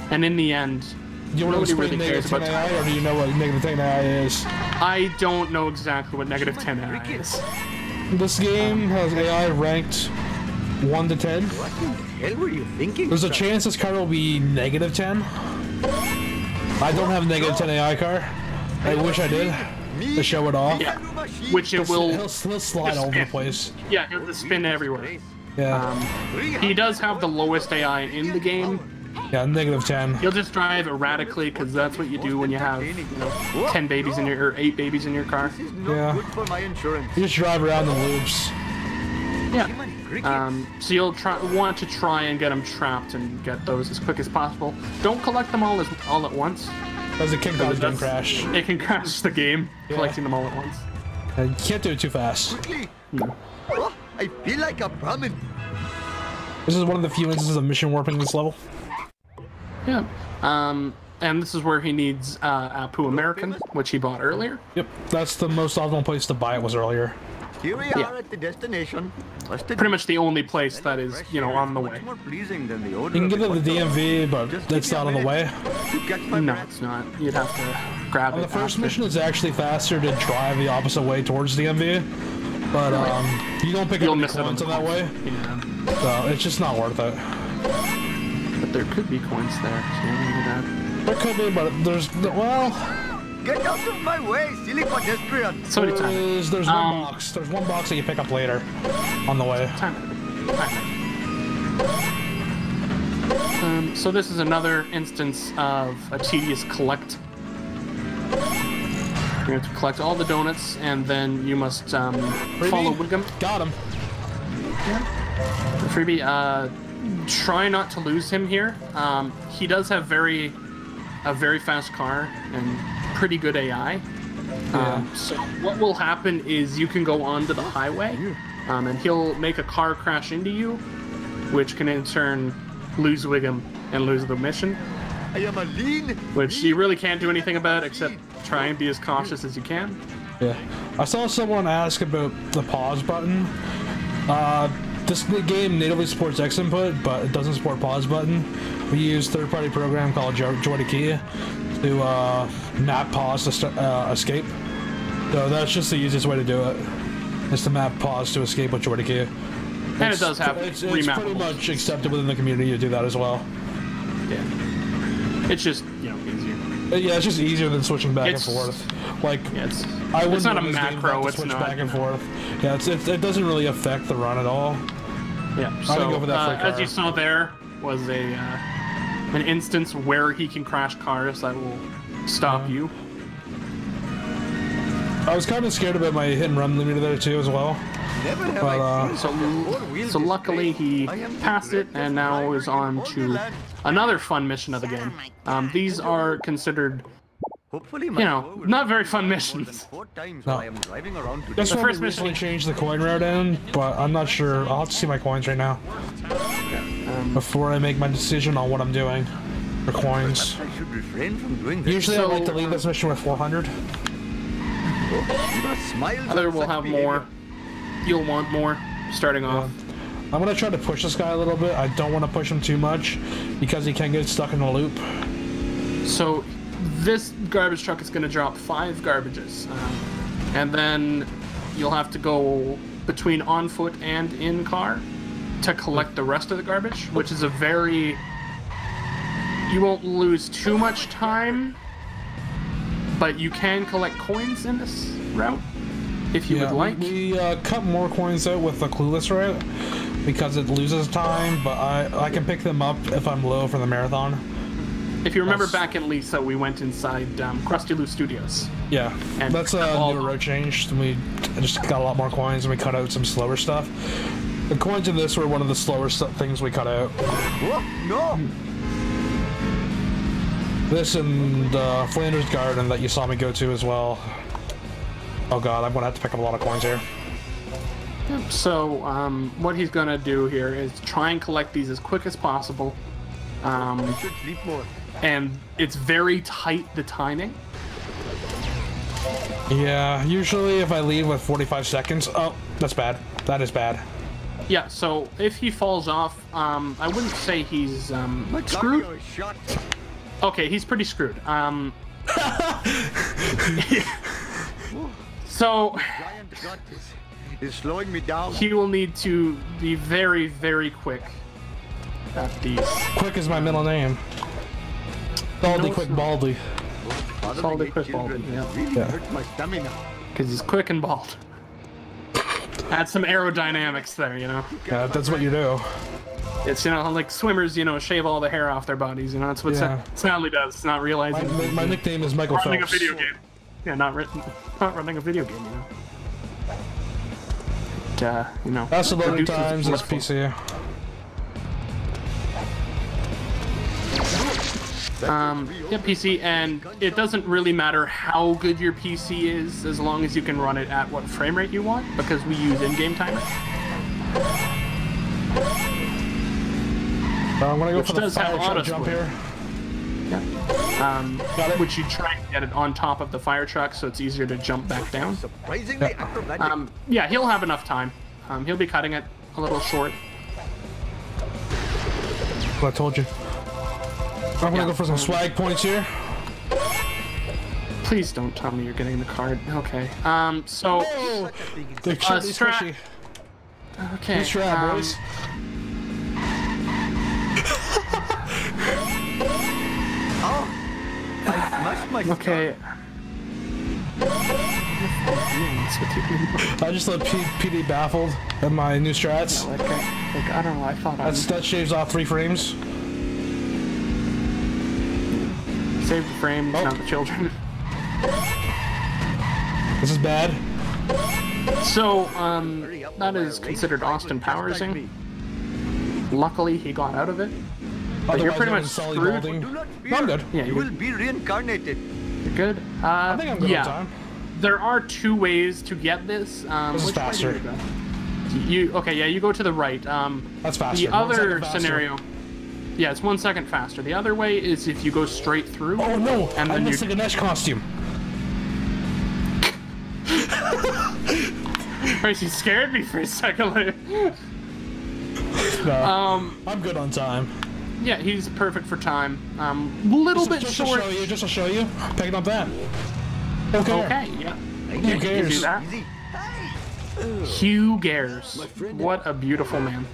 And in the end, Do you want to nobody explain really cares negative 10 about. AI, or do you know what negative 10 AI is? I don't know exactly what negative 10 AI is. This game has AI ranked 1 to 10. What the hell were you thinking? There's a chance this car will be negative 10. I don't have a negative 10 AI car. I wish I did to show it off. Yeah, which it will. He'll slide all over the place. Yeah, he'll just spin everywhere. Yeah. He does have the lowest AI in the game. Yeah, negative 10. He'll just drive erratically because that's what you do when you have 10 babies in your or 8 babies in your car. Yeah. For my insurance. You just drive around the loops. Yeah. So you'll want to try and get them trapped and get those as quick as possible. Don't collect them all at once. As a kickback game crash. It can crash the game collecting them all at once. You can't do it too fast. No. Oh, I feel like a brahmin. This is one of the few instances of mission warping this level. Yeah. And this is where he needs Apu American, which he bought earlier. Yep, that's the most optimal place to buy it was earlier. Here we are at the destination. Pretty much the only place that is, on the way. More pleasing than the odor You can of get to the DMV, but it's not on the way. No, it's not. You'd have to grab On it. the first mission, it's actually faster to drive the opposite way towards DMV, but you don't pick up any coins on that way. Yeah. So it's just not worth it. But there could be coins there, so maybe that. There could be, but there's Get out of my way, silly pedestrian! So many times. There's one box. There's one box that you pick up later on the way. So this is another instance of a tedious collect. You have to collect all the donuts, and then you must follow Wiggum. Got him. Freebie, try not to lose him here. He does have a very fast car and pretty good AI. So what will happen is you can go onto the highway, and he'll make a car crash into you, which can in turn lose Wiggum and lose the mission. I am a lean. Which you really can't do anything about except try and be as cautious as you can. Yeah. I saw someone ask about the pause button. This game natively supports X input, but it doesn't support pause button. We use third-party program called Joy2Key to map pause to escape. So that's just the easiest way to do it, is to map pause to escape with Joy2Key. And it does have it's pretty much accepted within the community to do that as well. Yeah. It's just, easier. Yeah, it's just easier than switching back and forth. Like, it's run not a this game macro, to it's switch not. back and forth. Yeah, it doesn't really affect the run at all. Yeah, I can go for that for a car. as you saw there was an instance where he can crash cars that will stop you. I was kind of scared about my hit and run limiter there too as well. But, so luckily he passed it and now is on to another fun mission of the game. These are considered, not very fun missions. No. This one recently changed the coin route in, but I'm not sure. I'll have to see my coins right now before I make my decision on what I'm doing for coins. Usually I like to leave this mission with 400. Other will have more. You'll want more starting off. I'm gonna try to push this guy a little bit. I don't want to push him too much because he can get stuck in a loop. So this garbage truck is going to drop 5 garbages, and then you'll have to go between on foot and in car to collect the rest of the garbage, which is you won't lose too much time, but you can collect coins in this route if you would like. We cut more coins out with the clueless route because it loses time, but I can pick them up if I'm low for the marathon. If you remember back in Lisa, we went inside Krusty Lou Studios. Yeah, that's a new road change. We just got a lot more coins and we cut out some slower stuff. The coins in this were one of the slower things we cut out. Whoa, no! This and Flanders Garden that you saw me go to as well. Oh god, I'm gonna have to pick up a lot of coins here. So, what he's gonna do here is try and collect these as quick as possible. I should sleep more. And it's very tight, the timing. Yeah, usually if I leave with 45 seconds... Oh, that's bad. That is bad. Yeah, so if he falls off, I wouldn't say he's screwed. Okay, he's pretty screwed. So It's slowing me down. he will need to be very, very quick at these. Quick is my middle name. Baldy, No, quick, it's not. baldy. Baldy, quick, baldy, yeah. Really Yeah. hurt my stamina. Because he's quick and bald. Add some aerodynamics there, you know. Yeah, that's what you do. It's, you know, like swimmers, you know, shave all the hair off their bodies, you know. That's what Yeah. Sadly does. It's not realizing. My nickname is Michael running Phelps. a video game. Yeah, not running a video game, you know. But, you know. That's the loading reduces times, that's workflow. PC. Yeah, PC, and it doesn't really matter how good your PC is as long as you can run it at what frame rate you want, because we use in-game timer. I'm gonna go Which for the does have fire truck auto jump swim. here. Got it. Which you try and get it on top of the fire truck so it's easier to jump back down. Surprisingly acrobatic. Yeah, he'll have enough time. He'll be cutting it a little short. What I told you. I'm gonna go for some swag points here. Please don't tell me you're getting the card. Okay. So. They're Strat- squishy. Okay. Good strat, boys. I smashed my Okay. I just let PD baffled at my new strats. Like, I don't know. I thought That shaves off 3 frames. Save the frame, not the children. This is bad. So, that is considered Austin Powersing. Luckily, he got out of it. But you're Otherwise, pretty I'm much Sully screwed. Balding. Do not fear. No, I'm good. Yeah, you you're- will be reincarnated. You're good. I think I'm good yeah. on time. There are 2 ways to get this. This is Which way do faster. you go? Okay, yeah, you go to the right. That's faster. The 1 other second faster. scenario, yeah, it's 1 second faster. The other way is if you go straight through. Oh no! And I then missed the you. Ganesh costume. He scared me for a second. No, I'm good on time. Yeah, he's perfect for time. Little bit just short. To show you, picking up that. Okay. Okay, yeah. Who You do cares? that. Easy. Hugh Gares. What a beautiful man.